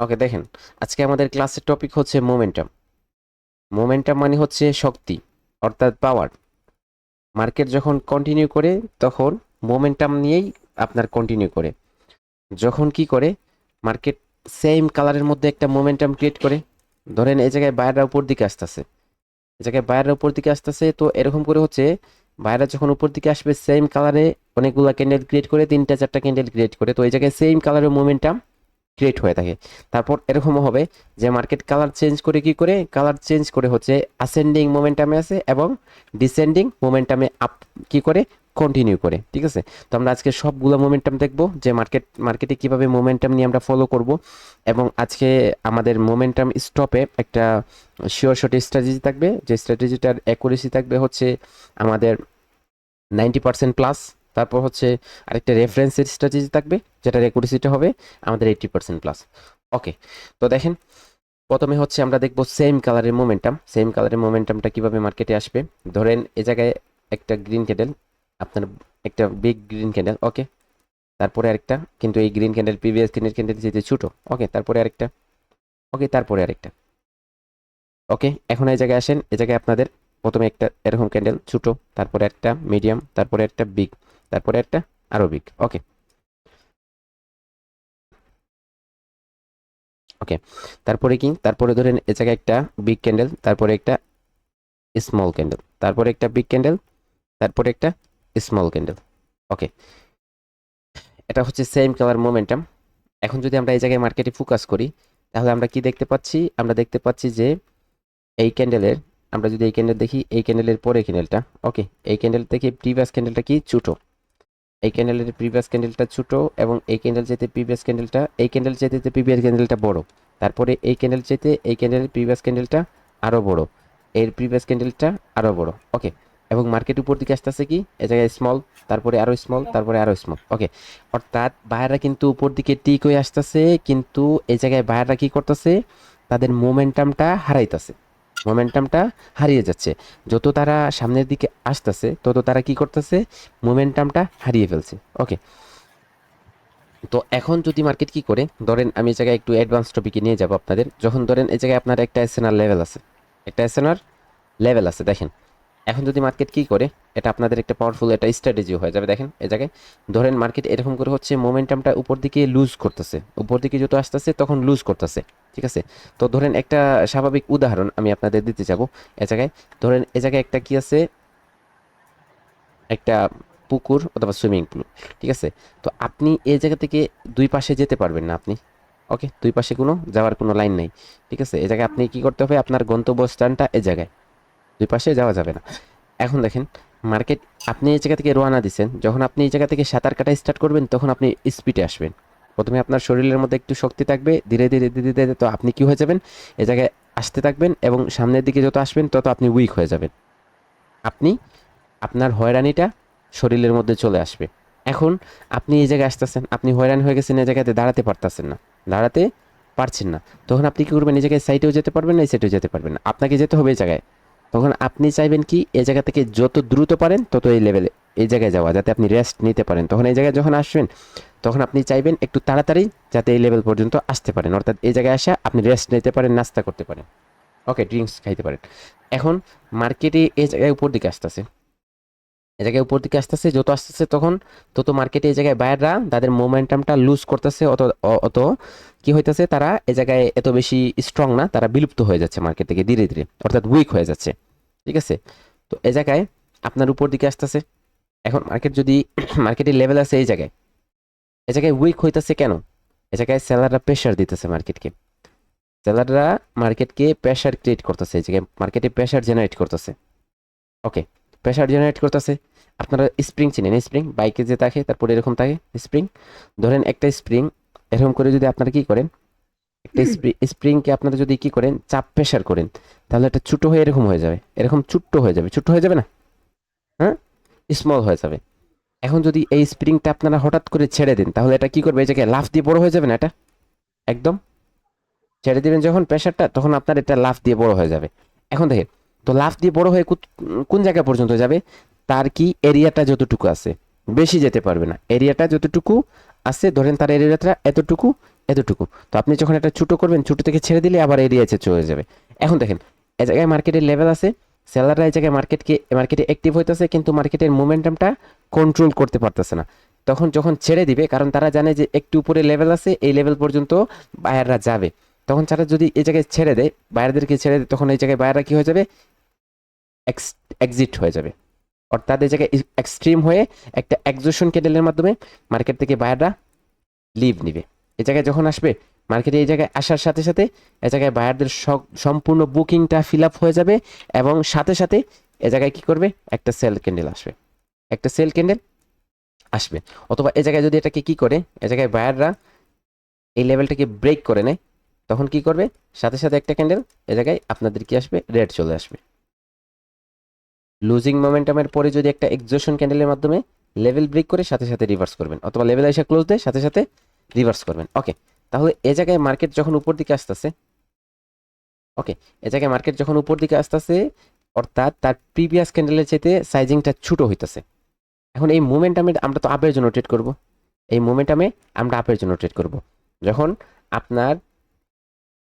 ওকে, দেখেন, আজকে আমাদের ক্লাসের টপিক হচ্ছে মোমেন্টাম। মোমেন্টাম মানে হচ্ছে শক্তি, অর্থাৎ পাওয়ার। মার্কেট যখন কন্টিনিউ করে তখন মোমেন্টাম নিয়েই আপনার কন্টিনিউ করে। যখন কি করে মার্কেট সেম কালারের মধ্যে একটা মোমেন্টাম ক্রিয়েট করে, ধরেন এই জায়গায় বায়াররা উপর দিকে আসতেছে, এই জায়গায় বায়াররা উপর দিকে আসতেছে, তো এরকম করে হচ্ছে বায়াররা যখন উপর দিকে আসবে সেম কালারে অনেকগুলো ক্যান্ডেল ক্রিয়েট করে, তিনটা চারটা ক্যান্ডেল ক্রিয়েট করে, তো এই জায়গায় সেম কালারের মোমেন্টাম ক্রিয়েট হয়ে থাকে। তারপর এরকমও হবে যে মার্কেট কালার চেঞ্জ করে, কি করে কালার চেঞ্জ করে হচ্ছে অ্যাসেন্ডিং মোমেন্টামে আছে এবং ডিসেন্ডিং মোমেন্টামে আপ কি করে কন্টিনিউ করে। ঠিক আছে, তো আমরা আজকে সবগুলো মোমেন্টাম দেখব যে মার্কেটে কিভাবে মোমেন্টাম নিয়ে আমরা ফলো করব। এবং আজকে আমাদের মোমেন্টাম স্টপে একটা শিওর শট স্ট্র্যাটেজি থাকবে, যে স্ট্র্যাটেজিটার অ্যাকুরেসি থাকবে হচ্ছে আমাদের 90% প্লাস। তারপর হচ্ছে আরেকটা রেফারেন্সের স্ট্র্যাটেজি থাকবে, যেটার অ্যাকুরেসিটা হবে আমাদের 80% প্লাস। ওকে, তো দেখেন, প্রথমে হচ্ছে আমরা দেখবো সেম কালারের মোমেন্টামটা কিভাবে মার্কেটে আসবে। ধরেন এ জায়গায় একটা গ্রিন ক্যান্ডেল, আপনার একটা বিগ গ্রিন ক্যান্ডেল। ওকে, তারপরে আরেকটা, কিন্তু এই গ্রিন ক্যান্ডেল প্রিভিয়াস ক্যান্ডেল যেতে ছোট। ওকে, তারপরে আরেকটা। ওকে, তারপরে আরেকটা। ওকে, এখন এই জায়গায় আসেন, এই জায়গায় আপনাদের প্রথমে একটা এরকম ক্যান্ডেল ছোট, তারপরে একটা মিডিয়াম, তারপরে একটা বিগ, তারপরে একটা আরো বিগ। ওকে, ওকে, তারপরে কি, তারপরে ধরেন এ জায়গায় একটা বিগ ক্যান্ডেল, তারপরে একটা স্মল ক্যান্ডেল, তারপরে একটা বিগ ক্যান্ডেল, তারপরে একটা স্মল ক্যান্ডেল। ওকে, এটা হচ্ছে সেম কালার মোমেন্টাম। এখন যদি আমরা এই জায়গায় মার্কেটে ফোকাস করি, তাহলে আমরা কি দেখতে পাচ্ছি? আমরা দেখতে পাচ্ছি যে এই ক্যান্ডেলের, আমরা যদি এই ক্যান্ডেল দেখি, এই ক্যান্ডেলের পরে ক্যান্ডেলটা, ওকে, এই ক্যান্ডেল থেকে প্রিভিয়াস ক্যান্ডেলটা কি ছোট, এই ক্যান্ডেলের প্রিভিয়াস ক্যান্ডেলটা ছোট, এবং এই ক্যান্ডেল চাইতে প্রিভিয়াস ক্যান্ডেলটা, এই ক্যান্ডেল চাইতে প্রিভিয়াস ক্যান্ডেলটা বড়। তারপরে এই ক্যান্ডেল চাইতে এই ক্যান্ডেলের প্রিভিয়াস ক্যান্ডেলটা আরো বড়, এর প্রিভিয়াস ক্যান্ডেলটা আরো বড়। ওকে, এবং মার্কেট উপর দিকে আসতেছে কি, এই জায়গায় স্মল, তারপরে আরো স্মল, তারপরে আরো স্মল। ওকে, অর্থাৎ বায়াররা কিন্তু উপর দিকে ঠিক হয়ে আসতেছে, কিন্তু এই জায়গায় বায়াররা কি করতেছে, তাদের মোমেন্টামটা হারাইতেছে, মোমেন্টামটা হারিয়ে যাচ্ছে। যত তারা সামনের দিকে আসতেছে তত তারা কি করতেছে, মোমেন্টামটা হারিয়ে ফেলছে। ওকে, তো এখন যদি মার্কেট কি করে, ধরেন আমি এই জায়গায় একটু অ্যাডভান্স টপিকে নিয়ে যাব আপনাদের। যখন ধরেন এই জায়গায় আপনার একটা এসএনআর লেভেল আছে, একটা এসএনআর লেভেল আছে, দেখেন এখন যদি মার্কেট কি করে, এটা আপনাদের একটা পাওয়ারফুল একটা স্ট্র্যাটেজি হয়ে যাবে। দেখেন এই জায়গায় ধরেন মার্কেট এরকম করে হচ্ছে মোমেন্টামটা উপর দিকে লুজ করতেছে, উপর দিকে যত আসতেছে তখন লুজ করতেছে। ঠিক আছে, তো ধরেন একটা স্বাভাবিক উদাহরণ আমি আপনাদের দিতে যাব। এ জায়গায় ধরেন এ জায়গায় একটা কি আছে, একটা পুকুর অথবা সুইমিং পুল। ঠিক আছে, তো আপনি এই জায়গা থেকে দুই পাশে যেতে পারবেন না আপনি। ওকে, দুই পাশে কোনো যাওয়ার কোনো লাইন নাই। ঠিক আছে, এই জায়গায় আপনি কি করতে হবে, আপনার গন্তব্যস্থানটা এই জায়গায়, দুই পাশে যাওয়া যাবে না। এখন দেখেন মার্কেট, আপনি এই জায়গা থেকে রওনা দিচ্ছেন, যখন আপনি এই জায়গা থেকে সাঁতার কাটা স্টার্ট করবেন তখন আপনি স্পিডে আসবেন। প্রথমে আপনার শরীরের মধ্যে একটু শক্তি থাকবে, ধীরে ধীরে ধীরে ধীরে তো আপনি কি হয়ে যাবেন, এই জায়গায় আসতে থাকবেন, এবং সামনের দিকে যত আসবেন তত আপনি উইক হয়ে যাবেন। আপনি, আপনার হয়রানিটা শরীরের মধ্যে চলে আসবে। এখন আপনি এই জায়গায় আসতেছেন, আপনি হয়রান হয়ে গেছেন, এই জায়গাতে দাঁড়াতে পারতেছেন না, দাঁড়াতে পারছেন না, তখন আপনি কি করবেন, এই জায়গায় সাইডেও যেতে পারবেন না, এই সাইডেও যেতে পারবেন না, আপনাকে যেতে হবে এই জায়গায়। তখন আপনি চাইবেন কি, এই জায়গা থেকে যত দ্রুত পারেন তত এই লেভেলে, এই জায়গায় যাওয়া, যাতে আপনি রেস্ট নিতে পারেন। তখন এই জায়গায় যখন আসবেন তখন আপনি চাইবেন একটু তাড়াতাড়ি যাতে এই লেভেল পর্যন্ত আসতে পারেন, অর্থাৎ এই জায়গায় আসা আপনি রেস্ট নিতে পারেন, নাস্তা করতে পারেন, ওকে, ড্রিঙ্কস খাইতে পারেন। এখন মার্কেটে এই জায়গায় উপর দিকে আসতেছে, এই জায়গায় উপর দিকে আসতেছে, যত আসতেছে তখন তত মার্কেটে এই জায়গায় বায়াররা তাদের মোমেন্টামটা লুজ করতেছে, অত অত কি হইতেছে, তারা এই জায়গায় এত বেশি স্ট্রং না, তারা বিলুপ্ত হয়ে যাচ্ছে মার্কেট থেকে ধীরে ধীরে, অর্থাৎ উইক হয়ে যাচ্ছে। ঠিক আছে, তো এই জায়গায় আপনার উপর দিকে আসতেছে। এখন মার্কেট যদি মার্কেটের লেভেল আছে এই জায়গায়, এই জায়গায় উইক হইতেছে কেন, এই জায়গায় সেলাররা প্রেশার দিতেছে মার্কেটকে, সেলাররা মার্কেটকে প্রেশার ক্রিয়েট করতেছে, এই জায়গায় মার্কেটে প্রেশার জেনারেট করতেছে। ওকে, প্রেশার জেনারেট করতেছে। আপনারা স্প্রিং চিনেন, স্প্রিং বাইকে যে থাকে তারপরে এরকম থাকে স্প্রিং। ধরেন একটা স্প্রিং এরকম করে যদি আপনারা কি করেন, একটা স্প্রিংকে আপনারা যদি কি করেন, চাপ প্রেশার করেন, তাহলে এটা ছোট হয়ে এরকম হয়ে যাবে, এরকম ছোট্ট হয়ে যাবে, ছোট্ট হয়ে যাবে না, হ্যাঁ, স্মল হয়ে যাবে। এখন যদি এই স্প্রিংটা আপনারা হঠাৎ করে ছেড়ে দিন, তাহলে এটা কি করবে, এই জায়গায় লাফ দিয়ে বড় হয়ে যাবে না, এটা একদম ছেড়ে দিবেন যখন প্রেশারটা, তখন আপনার এটা লাফ দিয়ে বড় হয়ে যাবে। এখন দেখেন, তো লাফ দিয়ে বড় হয়ে কোন জায়গা পর্যন্ত যাবে, তার কি এরিয়াটা যতটুকু আছে, বেশি যেতে পারবে না, এরিয়াটা যতটুকু আছে, ধরেন তার এরিয়াটা এতটুকু এতটুকু। তো আপনি যখন একটা ছোটো করবেন, ছোটো থেকে ছেড়ে দিলে আবার এরিয়া চলে যাবে। এখন দেখেন এ জায়গায় মার্কেটের লেভেল আছে, সেলাররা এই জায়গায় মার্কেটে অ্যাক্টিভ হইতেছে, কিন্তু মার্কেটের মোমেন্টামটা কন্ট্রোল করতে পারতেছে না। তখন যখন ছেড়ে দিবে, কারণ তারা জানে যে একটু উপরে লেভেল আছে, এই লেভেল পর্যন্ত বায়াররা যাবে, তখন তারা যদি এই জায়গায় ছেড়ে দেয়, বায়ারদেরকে ছেড়ে দেয়, তখন এই জায়গায় বায়াররা কি হয়ে যাবে, এক্সিট হয়ে যাবে। অর্থাৎ এই জায়গায় এক্সট্রিম হয়ে একটা এক্সজশন ক্যান্ডেলের মাধ্যমে মার্কেট থেকে বায়াররা লিভ নিবে। এই জায়গায় যখন আসবে, মার্কেটে এই জায়গায় আসার সাথে সাথে এ জায়গায় বায়ারদের সম্পূর্ণ বুকিংটা ফিল আপ হয়ে যাবে, এবং সাথে সাথে এ জায়গায় কি করবে, একটা সেল ক্যান্ডেল আসবে, একটা সেল ক্যান্ডেল আসবে। অথবা এ জায়গায় যদি এটাকে কি করে, এ জায়গায় বায়াররা এই লেভেলটাকে ব্রেক করে নেয়, তখন কি করবে, সাথে সাথে একটা ক্যান্ডেল এ জায়গায় আপনাদের কি আসবে, রেড চলে আসবে। লুজিং মোমেন্টামের পরে যদি একটা এক্সজশন ক্যান্ডেলের মাধ্যমে লেভেল ব্রেক করে সাথে সাথে রিভার্স করবেন, অথবা লেভেল এসে ক্লোজ দেয় সাথে সাথে রিভার্স করবেন। ওকে, তাহলে এ জায়গায় মার্কেট যখন উপর দিকে আসতেছে, ওকে, এ জায়গায় মার্কেট যখন উপর দিকে আসতেছে, অর্থাৎ তার প্রিভিয়াস ক্যান্ডেলের চাইতে সাইজিংটা ছোট হইতেছে। এখন এই মোমেন্টামে আমরা তো আপের জন্য ট্রেড করব, এই মোমেন্টামে আমরা আপের জন্য ট্রেড করব। যখন আপনার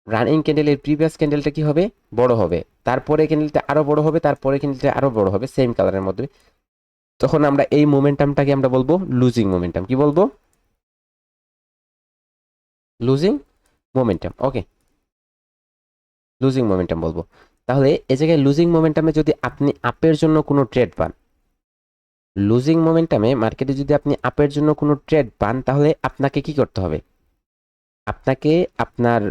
রানিং ক্যান্ডেলের প্রিভিয়াস ক্যান্ডেলটা কি হবে, বড় হবে, তারপরে ক্যান্ডেলটা আরো বড় হবে, তারপরে ক্যান্ডেলটা আরো বড় হবে সেম কালারের মধ্যে, তখন আমরা এই মোমেন্টামটাকে আমরা বলবো লুজিং মোমেন্টাম। কি বলবো, লুজিং মোমেন্টাম। ওকে, লুজিং মোমেন্টাম বলবো। তাহলে এই জায়গায় লুজিং মোমেন্টামে যদি আপনি আপের জন্য কোনো ট্রেড পান, লুজিং মোমেন্টামে মার্কেটে যদি আপনি আপের জন্য কোনো ট্রেড পান, তাহলে আপনাকে কি করতে হবে, আপনাকে আপনার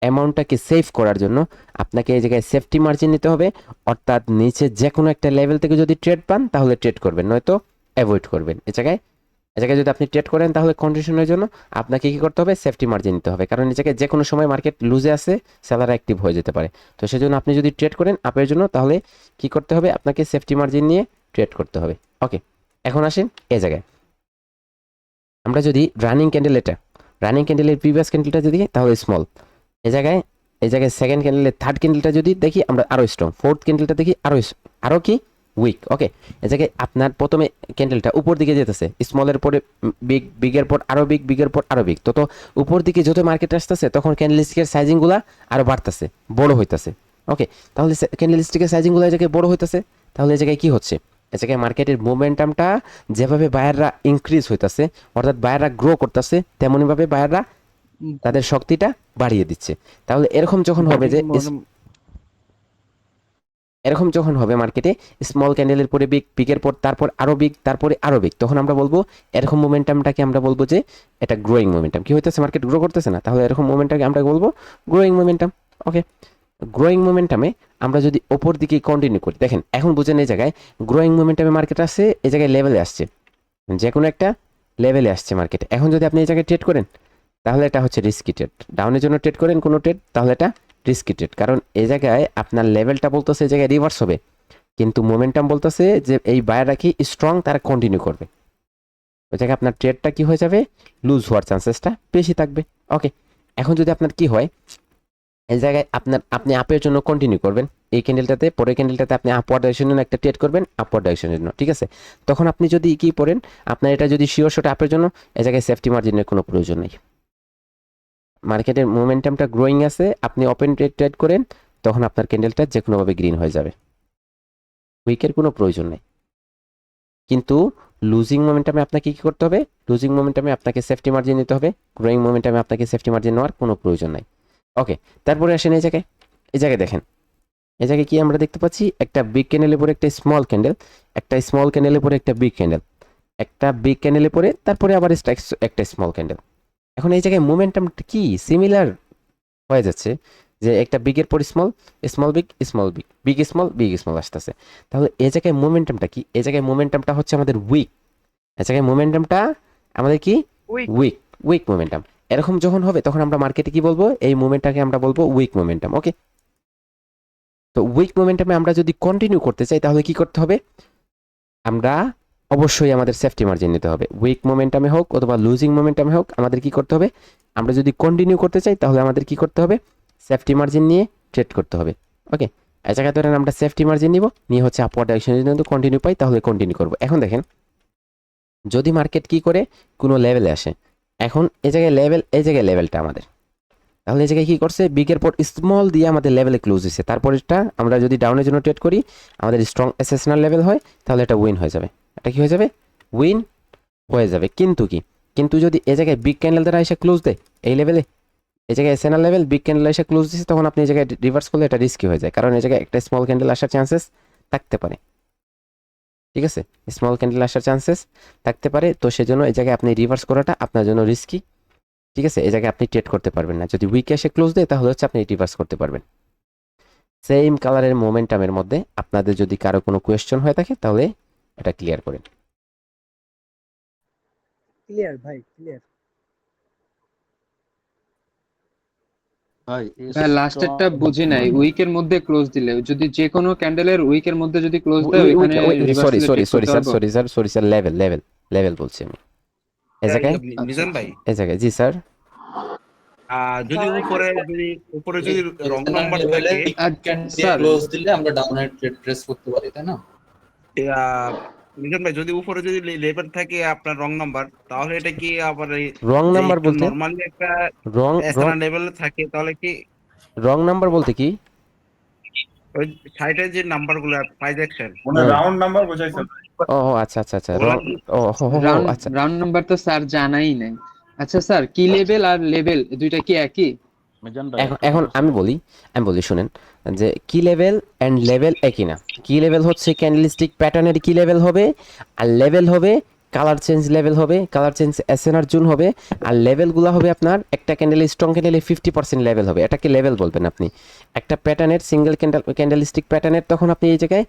অ্যামাউন্টটাকে সেভ করার জন্য আপনাকে এই জায়গায় সেফটি মার্জিন নিতে হবে। অর্থাৎ নিচে যে কোনো একটা লেভেল থেকে যদি ট্রেড পান তাহলে ট্রেড করবেন, নয়তো অ্যাভয়েড করবেন। এই জায়গায় যদি আপনি ট্রেড করেন, তাহলে কন্ডিশনের জন্য আপনাকে কি করতে হবে, সেফটি মার্জিন নিতে হবে, কারণ এই জায়গায় যে কোনো সময় মার্কেট লুজে আছে, সেলার অ্যাক্টিভ হয়ে যেতে পারে। তো সেজন্য আপনি যদি ট্রেড করেন আপের জন্য, তাহলে কি করতে হবে, আপনাকে সেফটি মার্জিন নিয়ে ট্রেড করতে হবে। ওকে, এখন আসেন এই জায়গায়, আমরা যদি রানিং ক্যান্ডেলের প্রিভিয়াস ক্যান্ডেলটা যদি দেখি, তাহলে স্মল। এই জায়গায় সেকেন্ড ক্যান্ডেলের থার্ড ক্যান্ডেলটা যদি দেখি আমরা, আরো স্ট্রং। ফোর্থ ক্যান্ডেলটা দেখি আরো কি উইক। ওকে, এই জায়গায় আপনার প্রথমে ক্যান্ডেলটা উপর দিকে যেতেছে, স্মলের পরে বিগের পর আরো বিগের পর আরো বিগ, তো উপর দিকে যত মার্কেট আসতেছে তখন ক্যান্ডেলস্টিকের সাইজিংগুলা আরো বাড়তেছে, বড় হইতাছে। ওকে, তাহলে ক্যান্ডেলস্টিকের সাইজিংগুলো এই জায়গায় বড় হইতাছে, তাহলে এই জায়গায় কি হচ্ছে, এই জায়গায় মার্কেটের মোমেন্টামটা যেভাবে বায়াররা ইনক্রিজ হইতাছে, অর্থাৎ বায়াররা গ্রো করতেছে, তেমনইভাবে বায়াররা তাদের শক্তিটা বাড়িয়ে দিচ্ছে। তাহলে এরকম যখন হবে যে এরকম যখন হবে মার্কেটে, স্মল ক্যান্ডেলের পরে বিগের পর তারপর আরো বিগ, তারপরে আরো বিগ, তখন আমরা বলবো এরকম মোমেন্টামটাকে আমরা বলবো যে এটা গ্রোয়িং মোমেন্টাম। কি হইতেছে, মার্কেট গ্রো করতেছে না, তাহলে এরকম মোমেন্টামকে আমরা বলবো গ্রোয়িং মোমেন্টাম। ওকে, গ্রোয়িং মোমেন্টামে আমরা যদি ওপর দিকে কন্টিনিউ করি, দেখেন এখন বুঝেন এই জায়গায় গ্রোয়িং মোমেন্টামে মার্কেট আসছে, এই জায়গায় লেভেলে আসছে, যে কোনো একটা লেভেলে আসছে মার্কেট। এখন যদি আপনি এই জায়গায় ট্রেড করেন, তাহলে এটা হচ্ছে রিস্কি ট্রেড। ডাউনের জন্য ট্রেড করেন কোনো ট্রেড, তাহলে এটা রিস্কি ট্রেড, কারণ এই জায়গায় আপনার লেভেলটা বলতেছে এই জায়গায় রিভার্স হবে, কিন্তু মোমেন্টাম বলতেছে যে এই বায়াররা কি স্ট্রং, তারা কন্টিনিউ করবে। ওই জায়গায় আপনার ট্রেডটা কি হয়ে যাবে, লুজ হওয়ার চান্সেসটা বেশি থাকবে। ওকে, এখন যদি আপনার কি হয়, এই জায়গায় আপনি আপের জন্য কন্টিনিউ করবেন, এই ক্যান্ডেলটাতে, পরের ক্যান্ডেলটাতে আপনি আপওয়ার্ড ডাইরেকশনের জন্য একটা ট্রেড করবেন, আপওয়ার্ড ডাইরেকশনের জন্য, ঠিক আছে। তখন আপনি যদি কি পড়েন, আপনার এটা যদি শিওর শট আপের জন্য, এই জায়গায় সেফটি মার্জিনের কোনো প্রয়োজন নেই। মার্কেটের মোমেন্টামটা গ্রোয়িং আছে, আপনি ওপেন ট্রেড করেন, তখন আপনার ক্যান্ডেলটা যে কোনোভাবে গ্রিন হয়ে যাবে, উইকের কোনো প্রয়োজন নেই। কিন্তু লুজিং মোমেন্টামে আপনাকে কি করতে হবে, লুজিং মোমেন্টামে আপনাকে সেফটি মার্জিন নিতে হবে, গ্রোয়িং মোমেন্টামে আপনাকে সেফটি মার্জিন নেওয়ার কোনো প্রয়োজন নাই। ওকে, তারপরে আসেন এই জায়গায় দেখেন, এই জায়গায় কি আমরা দেখতে পাচ্ছি, একটা বিগ ক্যান্ডেলের পরে একটা স্মল ক্যান্ডেল, একটা স্মল ক্যান্ডেলের পরে একটা বিগ ক্যান্ডেল, একটা বিগ ক্যান্ডেলের পরে তারপরে আবার একটা স্মল ক্যান্ডেল। এখন এই জায়গায় মোমেন্টামটা কি সিমিলার হয়ে যাচ্ছে, যে একটা বিগের পর small, small big, small big, big small আসতেছে। তাহলে এই জায়গায় মোমেন্টামটা কি, এই জায়গায় মোমেন্টামটা হচ্ছে আমাদের উইক, এই জায়গায় মোমেন্টামটা আমাদের কি, উইক। Week, week momentum. এরকম যখন হবে তখন আমরা মার্কেটে কি বলবো, এই মোমেন্টটাকে আমরা বলবো উইক মোমেন্টাম। ওকে, তো উইক মোমেন্টামে আমরা যদি কন্টিনিউ করতে চাই, তাহলে কি করতে হবে, আমরা অবশ্যই আমাদের সেফটি মার্জিন নিতে হবে। উইক মোমেন্টামে হোক অথবা লুজিং মোমেন্টামে হোক, আমাদের কি করতে হবে, আমরা যদি কন্টিনিউ করতে চাই তাহলে আমাদের কি করতে হবে, সেফটি মার্জিন নিয়ে ট্রেড করতে হবে। ওকে, এই জায়গায় ধরেন আমরা সেফটি মার্জিন নিয়ে হচ্ছে আপওয়ার্ড ডাইরেকশনে যদি কন্টিনিউ পাই তাহলে কন্টিনিউ করবো। এখন দেখেন যদি মার্কেট কি করে কোনো লেভেলে আসে, এখন এই জায়গায় লেভেল, এই জায়গায় লেভেলটা আমাদের, তাহলে এই জায়গায় কি করছে বিগের পর স্মল দিয়ে আমাদের লেভেলে ক্লোজ দিচ্ছে, তারপরেরটা আমরা যদি ডাউনের জন্য ট্রেড করি আমাদের স্ট্রং এসেশনাল লেভেল হয়, তাহলে এটা উইন হয়ে যাবে। এটা কি হয়ে যাবে? উইন হয়ে যাবে। কিন্তু কি, কিন্তু যদি এই জায়গায় বিগ ক্যান্ডেল দ্বারা এসে ক্লোজ দেয় এই লেভেলে, এই জায়গায় এসএনআর লেভেল বিগ ক্যান্ডেল এসে ক্লোজ দিচ্ছে, তখন আপনি এই জায়গায় রিভার্স করলে এটা রিস্কি হয়ে যায়, কারণ এই জায়গায় একটা স্মল ক্যান্ডেল আসার চান্সেস থাকতে পারে। ঠিক আছে, স্মল ক্যান্ডেল আসার চান্সেস থাকতে পারে, তো সেজন্য এই জায়গায় আপনি রিভার্স করাটা আপনার জন্য রিস্কি। ঠিক আছে, এই জায়গায় আপনি ট্রেড করতে পারবেন না। যদি উইকে এসে ক্লোজ দেয় তাহলে হচ্ছে আপনি রিভার্স করতে পারবেন। সেম কালারের মোমেন্টামের মধ্যে আপনাদের যদি কারো কোনো কোয়েশ্চেন হয়ে থাকে তাহলে এটা ক্লিয়ার করেন। ক্লিয়ার ভাই, ক্লিয়ার। ভাই ভাই লাস্টেরটা বুঝি নাই, উইকের মধ্যে ক্লোজ দিলে যদি যে কোনো ক্যান্ডেলের উইকের মধ্যে যদি ক্লোজ দেয় ওইখানে রিভার্স সরি দিলে সরি টেক সরি করতে স্যার, পারবো। Sorry sir, sorry sir, level level level বলছি আমি এই জায়গায়, মিজান ভাই, এই জায়গায়। জি স্যার। যদি উপরে যদি রং নাম্বার থাকে, স্যার ক্লোজ দিলে আমরা ডাউনে ট্রেড প্রেস করতে পারি, তাই না? আহ, মিজান ভাই যদি উপরে যদি লেবেল থাকে আপনার রং নাম্বার, তাহলে এটা কি আবার রং নাম্বার বলতে? নরমালি একটা রং রং লেভেল থাকে, তাহলে কি রং নাম্বার বলতে কি? ওই সাইডে যে নাম্বার গুলো ট্রানজাকশন মানে রাউন্ড নাম্বার বোঝাইছে। ও আচ্ছা আচ্ছা আচ্ছা, রং, ও হো হো হো, রাউন্ড আচ্ছা। রাউন্ড নাম্বার তো স্যার জানাই নাই। আচ্ছা স্যার, কি লেভেল আর লেভেল দুইটা কি একই? মিজান ভাই এখন এখন আমি বলি শুনেন, যে কি লেভেল অ্যান্ড লেভেল একই না। কি লেভেল হচ্ছে ক্যান্ডেলস্টিক প্যাটার্নের কি লেভেল হবে, আর লেভেল হবে কালার চেঞ্জ লেভেল হবে, কালার চেঞ্জ এসএনআর জোন হবে, আর লেভেলগুলো হবে আপনার একটা ক্যান্ডেল স্ট্রং ক্যান্ডেলে 50% লেভেল হবে, এটাকে লেভেল বলবেন আপনি। একটা প্যাটার্নের সিঙ্গেল ক্যান্ডেলস্টিক প্যাটার্নের তখন আপনি এই জায়গায়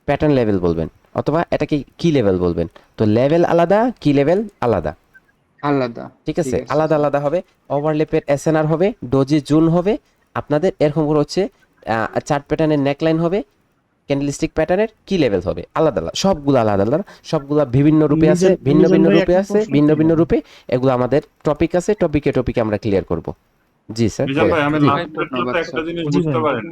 প্যাটার্ন লেভেল বলবেন, অথবা এটাকে কি লেভেল বলবেন। তো লেভেল আলাদা, কি লেভেল আলাদা। আলাদা। ঠিক আছে, আলাদা আলাদা হবে। ওভারলেপের এসএনআর হবে, ডোজি জুন হবে আপনাদের, এরকম করে হচ্ছে চার্ট প্যাটার্নের নেকলাইন হবে, ক্যান্ডেলস্টিক প্যাটার্নের কি লেভেল হবে আলাদা আলাদা, সবগুলো আলাদা আলাদা, সবগুলো বিভিন্ন রূপে আছে, ভিন্ন ভিন্ন রূপে আছে, ভিন্ন ভিন্ন রূপে। এগুলো আমাদের টপিক আছে, টপিকে টপিকে আমরা ক্লিয়ার করব। জি স্যার। মিজান ভাই আমি জি, লাস্ট ধন্যবাদ, একটা স্যার। জিনিস বুঝতে পারেন।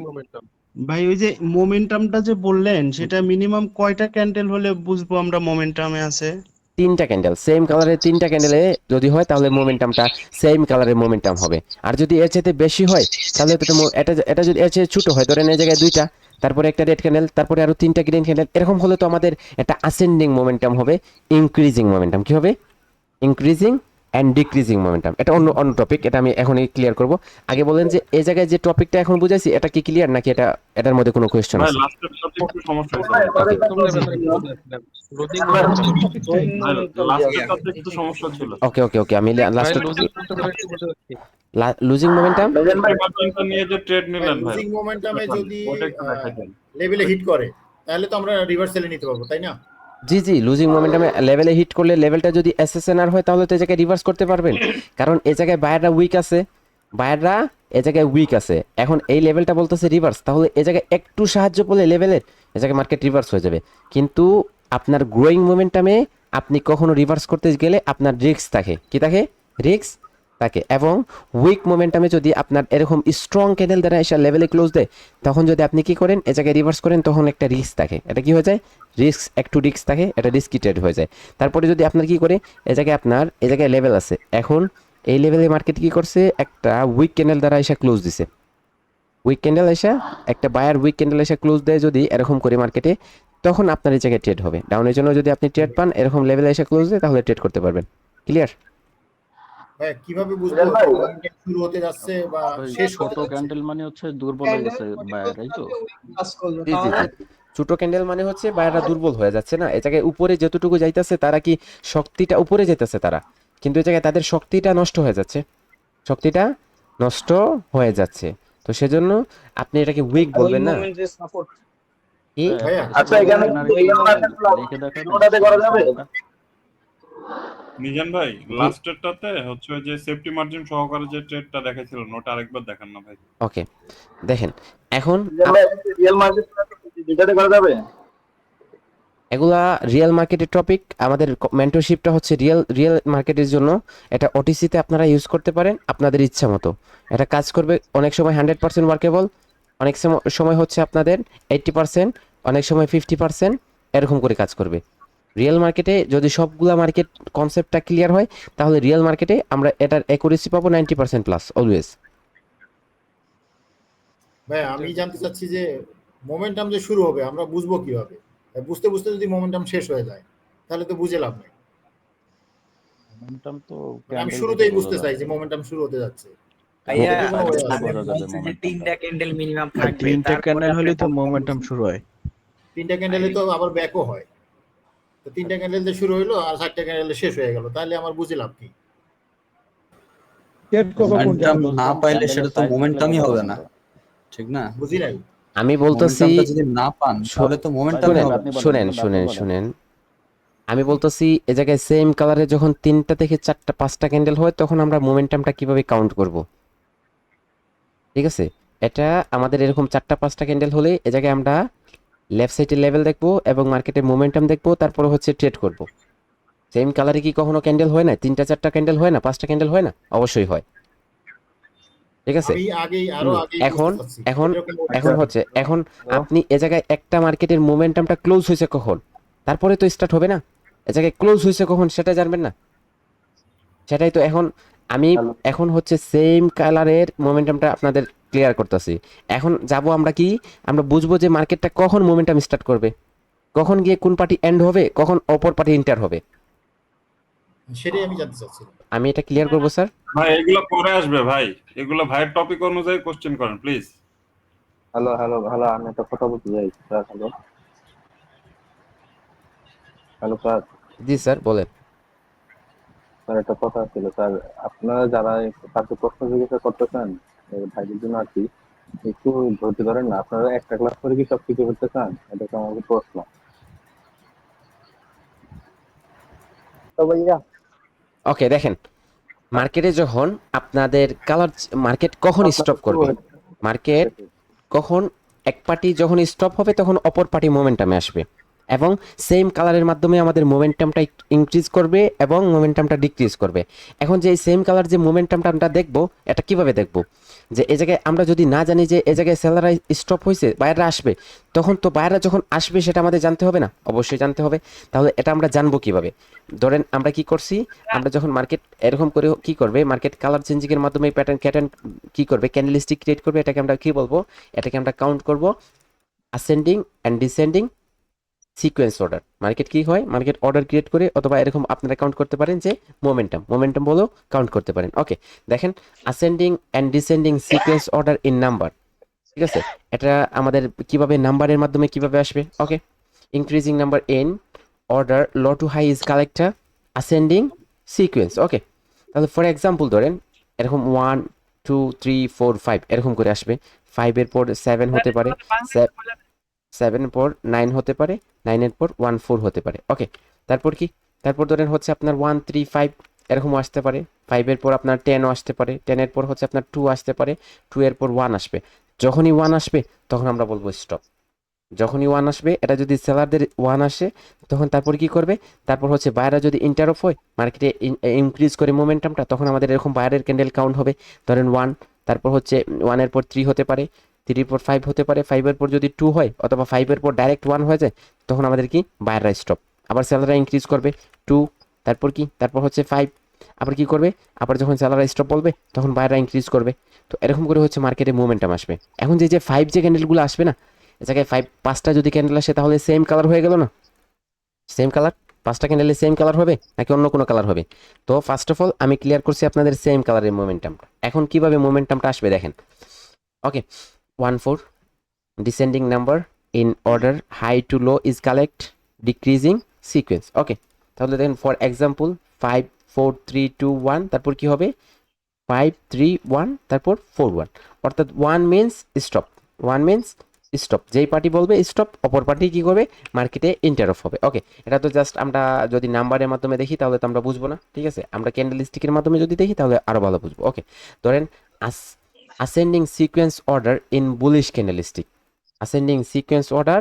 ভাই ওই যে মোমেন্টামটা যে বললেন সেটা মিনিমাম কয়টা ক্যান্ডেল হলে বুঝবো আমরা মোমেন্টামে আছে? তিনটা ক্যান্ডেল সেম কালারের, তিনটা ক্যান্ডেলে যদি হয় তাহলে মোমেন্টামটা সেম কালারের মোমেন্টাম হবে। আর যদি এর চাইতে বেশি হয় তাহলে তো এটা এটা যদি এর চেয়ে ছোট হয়, ধরেন এই জায়গায় দুইটা, তারপরে একটা রেড ক্যান্ডেল, তারপরে আরো তিনটা গ্রিন ক্যান্ডেল, এরকম হলে তো আমাদের একটা আসেন্ডিং মোমেন্টাম হবে, ইনক্রিজিং মোমেন্টাম। কি হবে? Increasing and decreasing momentum. এটা অন্য অন্য টপিক, এটা আমি এখনই ক্লিয়ার করব। আগে বলেন যে এই জায়গায় যে টপিকটা এখন বুঝাইছি এটা কি ক্লিয়ার, নাকি এটা এটার মধ্যে কোনো কোয়েশ্চেন ভাই আছে? লাস্টের সাথে একটু সমস্যা হয়েছে। লাস্টের সাথে একটু সমস্যা ছিল। ওকে ওকে ওকে, আমি লাস্ট লুজিং মোমেন্টাম। মার্জিনটা নিয়ে যে ট্রেড নিলেন ভাই, লুজিং মোমেন্টামে যদি ওটা একটু দেখাই দেন। লেভেলে হিট করে তাহলে তো আমরা রিভার্সালে নিতে পারবো, তাই না? জি জি, লুজিং মোমেন্টামে লেভেলে হিট করলে, লেভেলটা যদি এসএসএনআর হয় তাহলে তো এই জায়গায় রিভার্স করতে পারবেন, কারণ এই জায়গায় বায়াররা উইক আছে, বায়াররা এই জায়গায় উইক আছে। এখন এই লেভেলটা বলতেছে রিভার্স, তাহলে এই জায়গায় একটু সাহায্য পেলে লেভেলের এই জায়গায় মার্কেট রিভার্স হয়ে যাবে। কিন্তু আপনার গ্রোয়িং মোমেন্টামে আপনি কখনো রিভার্স করতে গেলে আপনার রিস্ক থাকে, কি থাকে? রিস্ক থাকে। এবং উইক মোমেন্টামে যদি আপনার এরকম স্ট্রং ক্যান্ডেল দ্বারা এসে লেভেলে ক্লোজ দেয়, তখন যদি আপনি কি করেন এই জায়গায় রিভার্স করেন, তখন একটা রিস্ক থাকে। এটা কি হয়ে যায়? একটু রিস্ক থাকে, এটা রিস্কি ট্রেড হয়ে যায়। তারপরে যদি আপনার কি করে, এই জায়গায় আপনার এই জায়গায় লেভেল আছে, এখন এই লেভেলে মার্কেট কি করছে, একটা উইক ক্যান্ডেল দ্বারা এসে ক্লোজ দিছে, উইক ক্যান্ডেল এসে, একটা বায়ার উইক ক্যান্ডেল এসে ক্লোজ দেয় যদি এরকম করে মার্কেটে, তখন আপনার এই জায়গায় ট্রেড হবে। ডাউনের জন্য যদি আপনি ট্রেড পান, এরকম লেভেলে এসে ক্লোজ দেয়, তাহলে ট্রেড করতে পারবেন। ক্লিয়ার? ভাই কিভাবে বুঝবো মোমেন্টাম শুরু হতে যাচ্ছে বা শেষ ছোট হতে যাচ্ছে? ক্যান্ডেল মানে হচ্ছে দুর্বল হয়ে গেছে বায়ার, তাই তো? জি জি জি, ছোট ক্যান্ডেল মানে হচ্ছে বায়াররা দুর্বল হয়ে যাচ্ছে না, এই জায়গায় উপরে যতটুকু যাইতেছে তারা কি শক্তিটা উপরে যেতেছে তারা, কিন্তু এই জায়গায় তাদের শক্তিটা নষ্ট হয়ে যাচ্ছে, শক্তিটা নষ্ট হয়ে যাচ্ছে। তো সেজন্য আপনি এটাকে উইক বলবেন না। কি? ভাইয়া, আচ্ছা, এখানে দেখে দেখাবেন। মিজান ভাই লাস্টেরটাতে হচ্ছে ওই যে সেফটি মার্জিন সহকারে যে ট্রেডটা দেখাইছিলেন ওটা আরেকবার দেখান না ভাই। ওকে, দেখেন এখন এগুলা রিয়েল মার্কেটের টপিক। আমাদের মেন্টরশিপটা হচ্ছে রিয়েল রিয়েল মার্কেটের জন্য। এটা ওটিসিতে আপনারা ইউজ করতে পারেন আপনাদের ইচ্ছা মতো, এটা কাজ করবে। অনেক সময় 100% ওয়ার্কেবল, অনেক সময় হচ্ছে আপনাদের 80%, অনেক সময় 50%, এরকম করে কাজ করবে। রিয়েল মার্কেটে যদি সবগুলা মার্কেট কনসেপ্টটা ক্লিয়ার হয় তাহলে রিয়েল মার্কেটে আমরা এটার অ্যাকুরেসি পাবো 90% প্লাস অলওয়েজ। ভাই আমি জানতে চাচ্ছি যে মোমেন্টাম যে শুরু হবে আমরা বুঝবো কিভাবে? বুঝতে বুঝতে যদি মোমেন্টাম শেষ হয়ে যায় তাহলে তো বুঝে লাভ নেই। মোমেন্টাম তো মানে আমি ক্যান্ডেল শুরুতেই দেখে বুঝতে বোঝা চাই যায়। যে মোমেন্টাম শুরু হতে যাচ্ছে। ভাইয়া এর কোনো way আছে? বোঝা যাবে বলছে যে momentum তিনটা টা। ক্যান্ডেল মিনিমাম থাকবে, তিনটে তারপরে ক্যান্ডেল হলেই তো আপনি মোমেন্টাম শুরু হয়। তিনটা ক্যান্ডেলে তো আবার ব্যাকও হয়। তো তিনটা ক্যান্ডেল দিয়ে শুরু হইলো আর 4টা ক্যান্ডেলে শেষ হয়ে গেল, তাহলে আমার বুঝে লাভ কি? মোমেন্টাম না পাইলে সেটা তো মোমেন্টামই হবে না, ঠিক না? বুঝি নাই। আমি বলতেছি মোমেন্টামটা যদি না পান তাহলে তো মোমেন্টামই শুনেন হবে না। শুনেন শুনেন শুনেন আমি বলতেছি এ জায়গায় সেম কালারে যখন 3টা থেকে 4টা 5টা ক্যান্ডেল হয় তখন আমরা মোমেন্টামটা কিভাবে কাউন্ট করব? ঠিক আছে, এটা আমাদের এরকম 4টা 5টা ক্যান্ডেল হলে এ জায়গায় আমরা লেফট সাইডে লেভেল দেখবো এবং মার্কেটের মোমেন্টাম দেখবো, তারপরে হচ্ছে ট্রেড করব। সেম কালারে কি কখনো ক্যান্ডেল হয় না? 3টা 4টা ক্যান্ডেল হয় না? 5টা ক্যান্ডেল হয় না? অবশ্যই হয়। ঠিক আছে, আমি আগেই আরো আগেই এখন বুঝতে চাচ্ছি। এখন এরকম এখন হচ্ছে এখন আপনি এ জায়গায় একটা মার্কেটের মোমেন্টামটা ক্লোজ হয়েছে কখন, তারপরে তো স্টার্ট হবে না? এ জায়গায় ক্লোজ হয়েছে কখন সেটা জানবেন না? সেটাই তো এখন আমি এখন হচ্ছে সেম কালারের মোমেন্টামটা আপনাদের ক্লিয়ার করতেছি। এখন যাব আমরা কি, আমরা বুঝবো যে মার্কেটটা কখন মোমেন্টাম স্টার্ট করবে, কখন গিয়ে কোন পার্টি এন্ড হবে, কখন অপর পার্টি এন্টার হবে। সেটাই আমি জানতে চাচ্ছি। আমি এটা ক্লিয়ার করবো স্যার। ভাই এগুলো পরে আসবে ভাই, এগুলো ভাইয়ের টপিক অনুযায়ী কোশ্চেন করেন প্লিজ। হ্যালো হ্যালো হ্যালো, আমি একটা কথা বলতে চাই স্যার। Hello hello sir. জি স্যার বলেন। স্যার একটা কথা ছিল স্যার, আপনারা যারা তাকে প্রশ্ন জিজ্ঞাসা করতেছেন ভাইদের জন্য আর কি, একটু ধৈর্য ধরেন না। আপনারা একটা ক্লাস করে কি সব কিছু করতে চান? এটা তো আমাদের প্রশ্ন। তো ভাইয়া ওকে দেখেন, মার্কেটে যখন আপনাদের কালার মার্কেট কখন স্টপ করবে, মার্কেট কখন এক পার্টি যখন স্টপ হবে তখন অপর পার্টি মোমেন্টামে আসবে এবং সেম কালারের মাধ্যমে আমাদের মোমেন্টামটা ইনক্রিজ করবে এবং মোমেন্টামটা ডিক্রিজ করবে। এখন যে এই সেম কালার যে মোমেন্টামটা আমরা দেখবো, এটা কিভাবে দেখবো? যে এ জায়গায় আমরা যদি না জানি যে এ জায়গায় সেলাররা স্টপ হয়েছে, বায়াররা আসবে, তখন তো বায়াররা যখন আসবে সেটা আমাদের জানতে হবে না? অবশ্যই জানতে হবে। তাহলে এটা আমরা জানবো কিভাবে? ধরেন আমরা কি করছি, আমরা যখন মার্কেট এরকম করে কি করবে, মার্কেট কালার চেঞ্জিং এর মাধ্যমে প্যাটার্ন কি করবে, ক্যান্ডেলস্টিক ক্রিয়েট করবে। এটাকে আমরা কি বলবো? এটাকে আমরা কাউন্ট করব ascending and descending sequence order. Market কি হয়, মার্কেট অর্ডার ক্রিয়েট করে, অথবা এরকম আপনারা কাউন্ট করতে পারেন যে মোমেন্টাম বলেও কাউন্ট করতে পারেন। ওকে দেখেন, ascending and descending sequence order in number. ঠিক আছে, এটা আমাদের কিভাবে নাম্বারের মাধ্যমে কিভাবে আসবে? Okay, increasing number in order low to high is collector ascending sequence. Okay, তাহলে ফর এক্সাম্পল ধরেন এরকম 1 2 3 4 5 এরকম করে আসবে। 5 এর পর 7 হতে পারে, 7 এর পর 9 হতে পারে, 9 এর পর 1 4 হতে পারে। ওকে, তারপর কি, তারপর ধরেন হচ্ছে আপনার 1 3 5 এরকম আসতে পারে। 5 এর পর আপনার 10 আসতে পারে, 10 এর পর হচ্ছে আপনার 2 আসতে পারে, 2 এর পর 1 আসবে। যখনই 1 আসবে তখন আমরা বলবো স্টপ। যখনই 1 আসবে, এটা যদি সেলারদের 1 আসে তখন তারপর কি করবে, তারপর হচ্ছে বায়াররা যদি ইন্টার অফ হয়, মার্কেটে ইনক্রিজ করে মোমেন্টামটা, তখন আমাদের এরকম বায়ারের ক্যান্ডেল কাউন্ট হবে। ধরেন 1, তারপর হচ্ছে 1 এর পর 3 হতে পারে, 3 এর পর 5 হতে পারে, 5 এর পর যদি 2 হয় অথবা 5 এর পর ডাইরেক্ট 1 হয়ে যায়, তখন আমাদের কি বায়াররা স্টপ। আবার সেলাররা ইনক্রিজ করবে 2, তারপর কি, তারপর হচ্ছে 5, আবার কি করবে, আবার যখন সেলাররা স্টপ বলবে তখন বায়াররা ইনক্রিজ করবে। তো এরকম করে হচ্ছে মার্কেটে মোমেন্টাম আসবে। এখন যে 5 যে ক্যান্ডেলগুলো আসবে না, এ জায়গায় 5টা যদি ক্যান্ডেল আসে তাহলে সেম কালার হয়ে গেল না? সেম কালার, 5টা ক্যান্ডেলে সেম কালার হবে নাকি অন্য কোনো কালার হবে? তো ফার্স্ট অফ অল আমি ক্লিয়ার করছি আপনাদের সেম কালারের মোমেন্টামটা। এখন কিভাবে মোমেন্টামটা আসবে দেখেন। Okay, 1 4 descending number in order high to low is collect decreasing sequence. Okay, তাহলে দেখেন ফর এক্সাম্পল 5 4 3 2 1, তারপর কি হবে 5 3 1, তারপর 4 1, অর্থাৎ 1 মিন্স স্টপ, 1 মিন্স স্টপ। যেই পার্টি বলবে স্টপ, অপর পার্টি কি করবে, মার্কেটে ইন্টার অফ হবে। ওকে, এটা তো জাস্ট আমরা যদি নাম্বারের মাধ্যমে দেখি তাহলে তো আমরা বুঝবো না। ঠিক আছে, আমরা ক্যান্ডেল স্টিকের মাধ্যমে যদি দেখি তাহলে আরো ভালো বুঝবো। ওকে, ধরেন ascending sequence order in bullish candlestick, ascending sequence order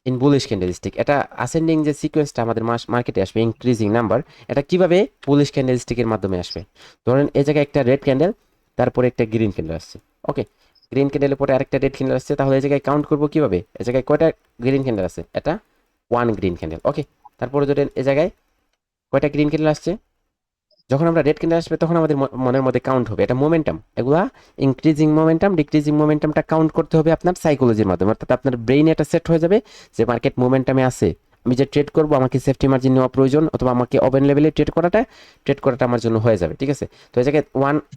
in bullish candlestick। এটা ascending যে সিকোয়েন্সটা আমাদের মার্কেটে আসবে, ইনক্রিজিং নাম্বার, এটা কিভাবে বুলিশ ক্যান্ডেলস্টিকের মাধ্যমে আসবে? ধরেন এই জায়গায় একটা রেড ক্যান্ডেল, তারপরে একটা গ্রিন ক্যান্ডেল আসছে। ওকে, গ্রিন ক্যান্ডেলের পরে আরেকটা রেড ক্যান্ডেল আসছে, তাহলে এই জায়গায় কাউন্ট করবো কিভাবে? এই জায়গায় কয়টা গ্রিন ক্যান্ডেল আছে? এটা 1 গ্রিন ক্যান্ডেল। ওকে, তারপরে ধরেন এই জায়গায় কয়টা গ্রিন ক্যান্ডেল আসছে, যখন আমরা রেড ক্যান্ডেল আসবে তখন আমাদের মনের মধ্যে কাউন্ট হবে, এটা মোমেন্টাম, এগুলা ইনক্রিজিং মোমেন্টাম ডিক্রিজিং মোমেন্টামটা কাউন্ট করতে হবে আপনার সাইকোলজির মাধ্যমে, অর্থাৎ আপনার ব্রেইনে এটা সেট হয়ে যাবে যে মার্কেট মোমেন্টামে আছে, আমি যে ট্রেড করবো আমাকে সেফটি মার্জিন নেওয়া প্রয়োজন, অথবা আমাকে ওপেন লেভেলে ট্রেড করাটা আমার জন্য হয়ে যাবে, ঠিক আছে। তো এই জায়গায়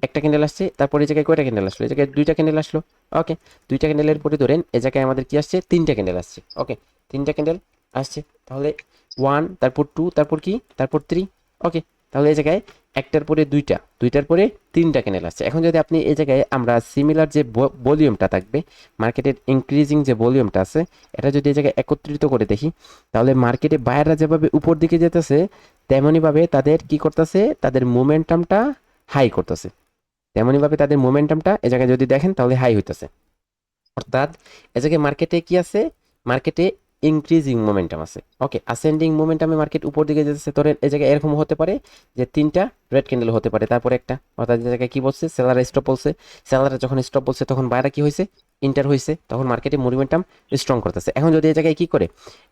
একটা ক্যান্ডেল আসছে, তারপরে এই জায়গায় কয়টা ক্যান্ডেল আসলো, এই জায়গায় দুইটা ক্যান্ডেল আসলো, ওকে। দুইটা ক্যান্ডেলের পরে ধরেন এই জায়গায় আমাদের কি আসছে, তিনটা ক্যান্ডেল আসছে, ওকে। তিনটা ক্যান্ডেল আসছে, তাহলে 1, তারপর 2, তারপর কি, তারপর 3, ওকে। তাহলে এই জায়গায় একটার পরে দুইটার পরে তিনটা ক্যান্ডেল আসছে। এখন যদি আপনি এই জায়গায় আমরা সিমিলার যে ভলিউমটা থাকবে, মার্কেটের ইনক্রিজিং যে ভলিউমটা আছে, এটা যদি এই জায়গায় একত্রিত করে দেখি, তাহলে মার্কেটে বায়াররা যেভাবে উপর দিকে যেতেছে তেমনইভাবে তাদের কি করতেছে, তাদের মোমেন্টামটা হাই করতেছে, তেমনইভাবে তাদের মোমেন্টামটা এই জায়গায় যদি দেখেন তাহলে হাই হইতেছে, অর্থাৎ এই জায়গায় মার্কেটে কি আছে, মার্কেটে ইনক্রিজিং মোমেন্টাম আছে, ওকে। আসেন্ডিং মোমেন্টামে মার্কেট উপর দিকে যেতেছে, ধরেন এই জায়গায় এরকম হতে পারে যে তিনটা রেড ক্যান্ডেল হতে পারে, তারপরে একটা, অর্থাৎ এই জায়গায় কি বলছে, সেলার স্টপ বলছে, সেলাররা যখন স্টপ বলছে তখন বায়াররা কি হয়েছে, ইন্টার হয়েছে, তখন মার্কেটে মোমেন্টাম স্ট্রং করতেছে। এখন যদি এই জায়গায় কি করে,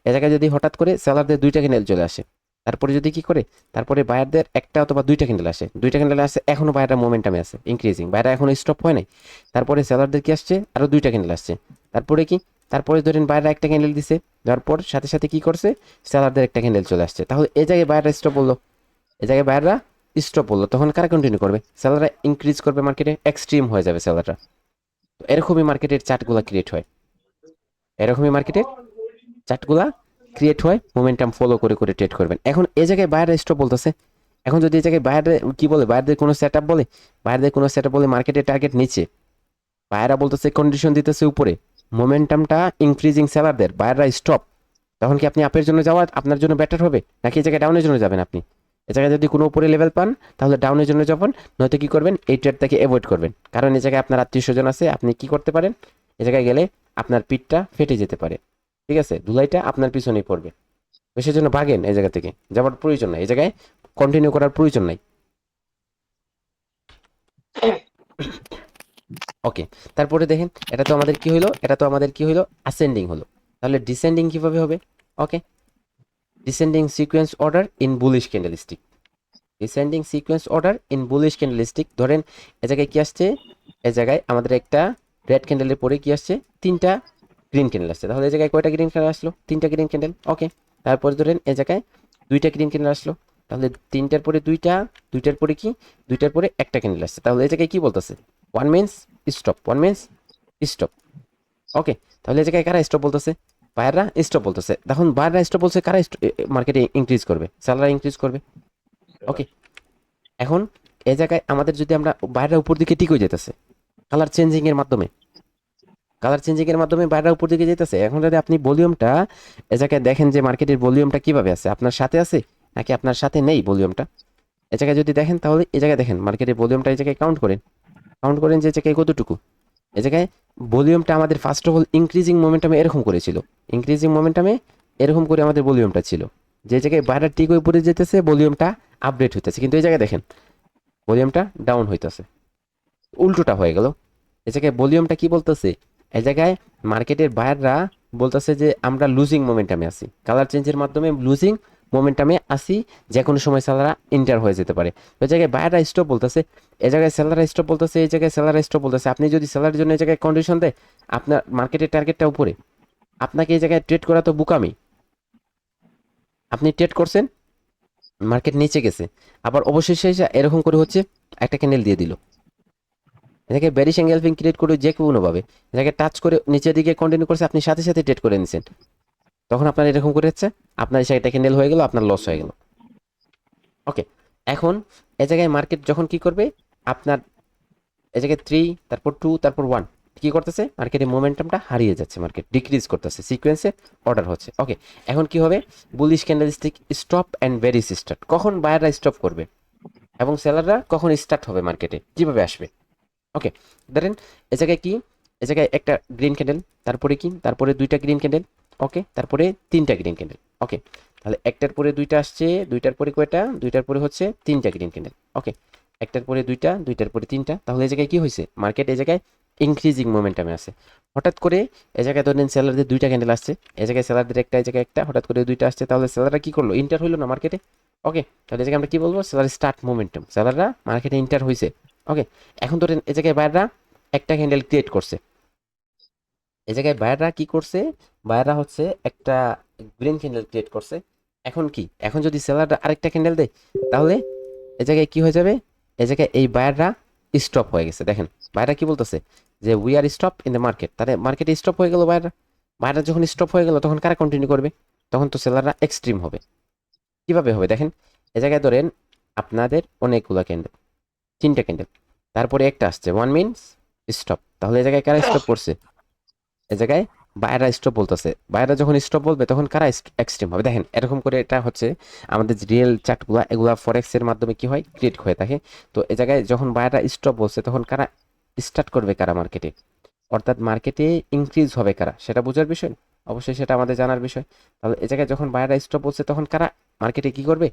এই জায়গায় যদি হঠাৎ করে সেলারদের দুইটা ক্যান্ডেল চলে আসে, তারপরে যদি কি করে, তারপরে বায়ারদের একটা অথবা দুইটা ক্যান্ডেল আসে, এখনো বায়াররা মোমেন্টামে আছে ইনক্রিজিং, বায়াররা এখনো স্টপ হয় নাই, তারপরে সেলারদের কি আসছে, আরো দুইটা ক্যান্ডেল আসছে, তারপরে কি, তারপরে ধরেন বায়াররা একটা ক্যান্ডেল দিছে, দেওয়ার পর সাথে সাথে কি করছে, সেলারদের একটা ক্যান্ডেল চলে আসছে, তাহলে এই জায়গায় বায়াররা স্টপ বললো, এই জায়গায় বায়াররা স্টপ বললো, তখন কারা কন্টিনিউ করবে, সেলাররা ইনক্রিজ করবে, মার্কেটে এক্সট্রিম হয়ে যাবে সেলাররা। তো এরকমই মার্কেটের চার্টগুলা ক্রিয়েট হয়, এরকমই মার্কেটের চার্টগুলা ক্রিয়েট হয়, মোমেন্টাম ফলো করে করে ট্রেড করবেন। এখন এই জায়গায় বায়াররা স্টপ বলতেছে, এখন যদি এই জায়গায় বায়াররা কি বলে, বায়ারদের কোনো সেটআপ বলে মার্কেটের টার্গেট নিচে, বায়াররা বলতেছে কন্ডিশন দিতেছে উপরে, মোমেন্টামটা ইনক্রিজিং সেলারদের, বায়াররা স্টপ, তখন কি আপনি আপের জন্য যাওয়া আপনার জন্য বেটার হবে, নাকি এই জায়গায় ডাউনের জন্য যাবেন আপনি? এই জায়গায় যদি কোনো উপরে লেভেল পান তাহলে ডাউনের জন্য যাবেন, নয়তো কি করবেন, এই ট্রেডটাকে অ্যাভয়েড করবেন, কারণ এই জায়গায় আপনার আত্মীয় স্বজন আছে, আপনি কি করতে পারেন, এই জায়গায় গেলে আপনার পিঠটা ফেটে যেতে পারে, ঠিক আছে, ধুলাইটা আপনার পিছনেই পড়বে, তো সেজন্য ভাগেন, এই জায়গা থেকে যাওয়ার প্রয়োজন নাই, এই জায়গায় কন্টিনিউ করার প্রয়োজন নাই, ওকে। তারপরে দেখেন এটা তো আমাদের কি হইলো, অ্যাসেন্ডিং হলো, তাহলে ডিসেন্ডিং কিভাবে হবে, okay. Descending sequence order in bullish candlestick, descending sequence order in bullish candlestick, ধরেন এ জায়গায় কি আসছে, এ জায়গায় আমাদের একটা রেড ক্যান্ডেলের পরে কি আসছে, তিনটা গ্রিন ক্যান্ডেল আসছে, তাহলে এই জায়গায় কয়টা গ্রিন ক্যান্ডেল আসলো, তিনটা গ্রিন ক্যান্ডেল, ওকে। তারপরে ধরেন এ জায়গায় দুইটা গ্রিন ক্যান্ডেল আসলো, তাহলে তিনটার পরে দুইটার পরে কি, দুইটার পরে একটা ক্যান্ডেল আসছে, তাহলে এই জায়গায় কি বলতেছে, ওয়ান মিনস স্টপ, ওকে। তাহলে এই জায়গায় কারা স্টপ বলতেছে, বায়াররা স্টপ বলতেছে, তখন বায়াররা স্টপ বলছে, কারা মার্কেটে ইনক্রিজ করবে, সেলাররা ইনক্রিজ করবে, ওকে। এখন এই জায়গায় আমাদের যদি আমরা বায়াররা উপর দিকে ঠিক হয়ে যেতেছে কালার চেঞ্জিং এর মাধ্যমে বায়াররা উপর দিকে যেতেছে, এখন যদি আপনি ভলিউমটা এই জায়গায় দেখেন যে মার্কেটের ভলিউমটা কিভাবে আছে, আপনার সাথে আছে নাকি আপনার সাথে নেই ভলিউমটা, এই জায়গায় যদি দেখেন তাহলে এই জায়গায় দেখেন মার্কেটের ভলিউমটা এই জায়গায় কাউন্ট করেন যে জায়গায় কতটুকু, এই জায়গায় ভলিউমটা আমাদের ফার্স্ট অফ অল ইনক্রিজিং মোমেন্টামে এরকম করে আমাদের ভলিউমটা ছিল, যে জায়গায় বায়াররা ঠিক হয়ে পড়ে যেতেছে ভলিউমটা আপডেট হইতেছে, কিন্তু এই জায়গায় দেখেন ভলিউমটা ডাউন হইতেছে, উল্টোটা হয়ে গেল, এই জায়গায় ভলিউমটা কি বলতেছে, এই জায়গায় মার্কেটের বায়াররা বলতেছে যে আমরা লুজিং মোমেন্টামে আছি, কালার চেঞ্জের মাধ্যমে লুজিং মোমেন্টামে আসি, যে কোনো সময় সেলাররা ইন্টার হয়ে যেতে পারে, ওই জায়গায় বায়াররা স্টপ বলতেছে, এই জায়গায় সেলাররা স্টপ বলতেছে, এই জায়গায় সেলাররা স্টপ বলতেছে, আপনি যদি সেলারের জন্য এই জায়গায় কন্ডিশন দেয়, আপনার মার্কেটের টার্গেটটা উপরে, আপনাকে এই জায়গায় ট্রেড করা তো বুকামি, আপনি ট্রেড করছেন, মার্কেট নিচে গেছে, আবার অবশেষে এসে এরকম করে হচ্ছে একটা ক্যান্ডেল দিয়ে দিল, এটাকে বেরিশ এঙ্গেলফিং ক্রিয়েট করে যে কোনোভাবে এটাকে টাচ করে নিচের দিকে কন্টিনিউ করছে, আপনি সাথে সাথে ট্রেড করে নিছেন, তখন আপনার এরকম করে হচ্ছে, আপনার সেটা ক্যান্ডেল হয়ে গেল, আপনার লস হয়ে গেল, ওকে। এখন এ জায়গায় মার্কেট যখন কি করবে, আপনার এই জায়গায় 3, তারপর 2, তারপর 1 কি করতেছে, মার্কেটের মোমেন্টামটা হারিয়ে যাচ্ছে, মার্কেট ডিক্রিজ করতেছে, সিকোয়েন্সে অর্ডার হচ্ছে, ওকে। এখন কি হবে, bullish candlestick stop and ভেরিস start, কখন বায়াররা স্টপ করবে এবং সেলাররা কখন স্টার্ট হবে, মার্কেটে কিভাবে আসবে, ওকে। ধরেন এ জায়গায় কি, এ জায়গায় একটা গ্রিন ক্যান্ডেল, তারপরে কি, তারপরে দুইটা গ্রিন ক্যান্ডেল, ওকে, তারপরে তিনটা গ্রিন ক্যান্ডেল, ওকে। তাহলে একটার পরে দুইটা আসছে, দুইটার পরে কয়টা, দুইটার পরে হচ্ছে তিনটা গ্রিন ক্যান্ডেল, ওকে। একটার পরে দুইটার পরে তিনটা, তাহলে এই জায়গায় কি হয়েছে, মার্কেট এই জায়গায় ইনক্রিজিং মোমেন্টামে আছে। হঠাৎ করে এই জায়গায় ধরেন সেলারদের দুইটা ক্যান্ডেল আসছে, এই জায়গায় সেলারদের একটা, এই জায়গায় একটা, হঠাৎ করে দুইটা আসছে, তাহলে সেলাররা কি করলো? ইন্টার হইলো না মার্কেটে। ওকে, তাহলে এই জায়গায় আমরা কি বলবো? সেলার স্টার্ট মোমেন্টাম, সেলাররা মার্কেটে ইন্টার হয়েছে। ওকে, এখন ধরেন এই জায়গায় বায়াররা একটা ক্যান্ডেল ক্রিয়েট করছে, এই জায়গায় বায়াররা কি করছে? বায়াররা হচ্ছে একটা গ্রিন ক্যান্ডেল ক্রিয়েট করছে। এখন কি? এখন যদি সেলাররা আরেকটা ক্যান্ডেল দেয়, তাহলে এই জায়গায় কি হয়ে যাবে? এই জায়গায় এই বায়াররা স্টপ হয়ে গেছে। দেখেন বায়াররা কি বলতেছে যে we are stop in the market, তাহলে মার্কেটে স্টপ হয়ে গেল বায়াররা। বায়াররা যখন স্টপ হয়ে গেল তখন কারা কন্টিনিউ করবে? তখন তো সেলাররা এক্সট্রিম হবে। কিভাবে হবে দেখেন, এই জায়গায় ধরেন আপনাদের অনেকগুলো ক্যান্ডেল, 3টা ক্যান্ডেল, তারপরে একটা আসছে, 1 মিনস স্টপ, তাহলে এই জায়গায় কারা স্টপ করছে? এই জায়গায় বায়রা স্টপ বলতেছে। বায়রা যখন স্টপ বলবে তখন কারা এক্সট্রিম হবে? দেখেন এরকম করে এটা হচ্ছে আমাদের যে রিয়েল চার্টগুলো, এগুলা ফরেক্স এর মাধ্যমে কি হয়? ক্রিয়েট হয়ে থাকে। তো এই জায়গায় যখন বায়রা স্টপ বলছে তখন কারা স্টার্ট করবে? কারা মার্কেটে, অর্থাৎ মার্কেটে ইনক্রিজ হবে কারা, সেটা বোঝার বিষয়, অবশ্যই সেটা আমাদের জানার বিষয়। তাহলে এই জায়গায় যখন বায়রা স্টপ বলছে তখন কারা মার্কেটে কি করবে?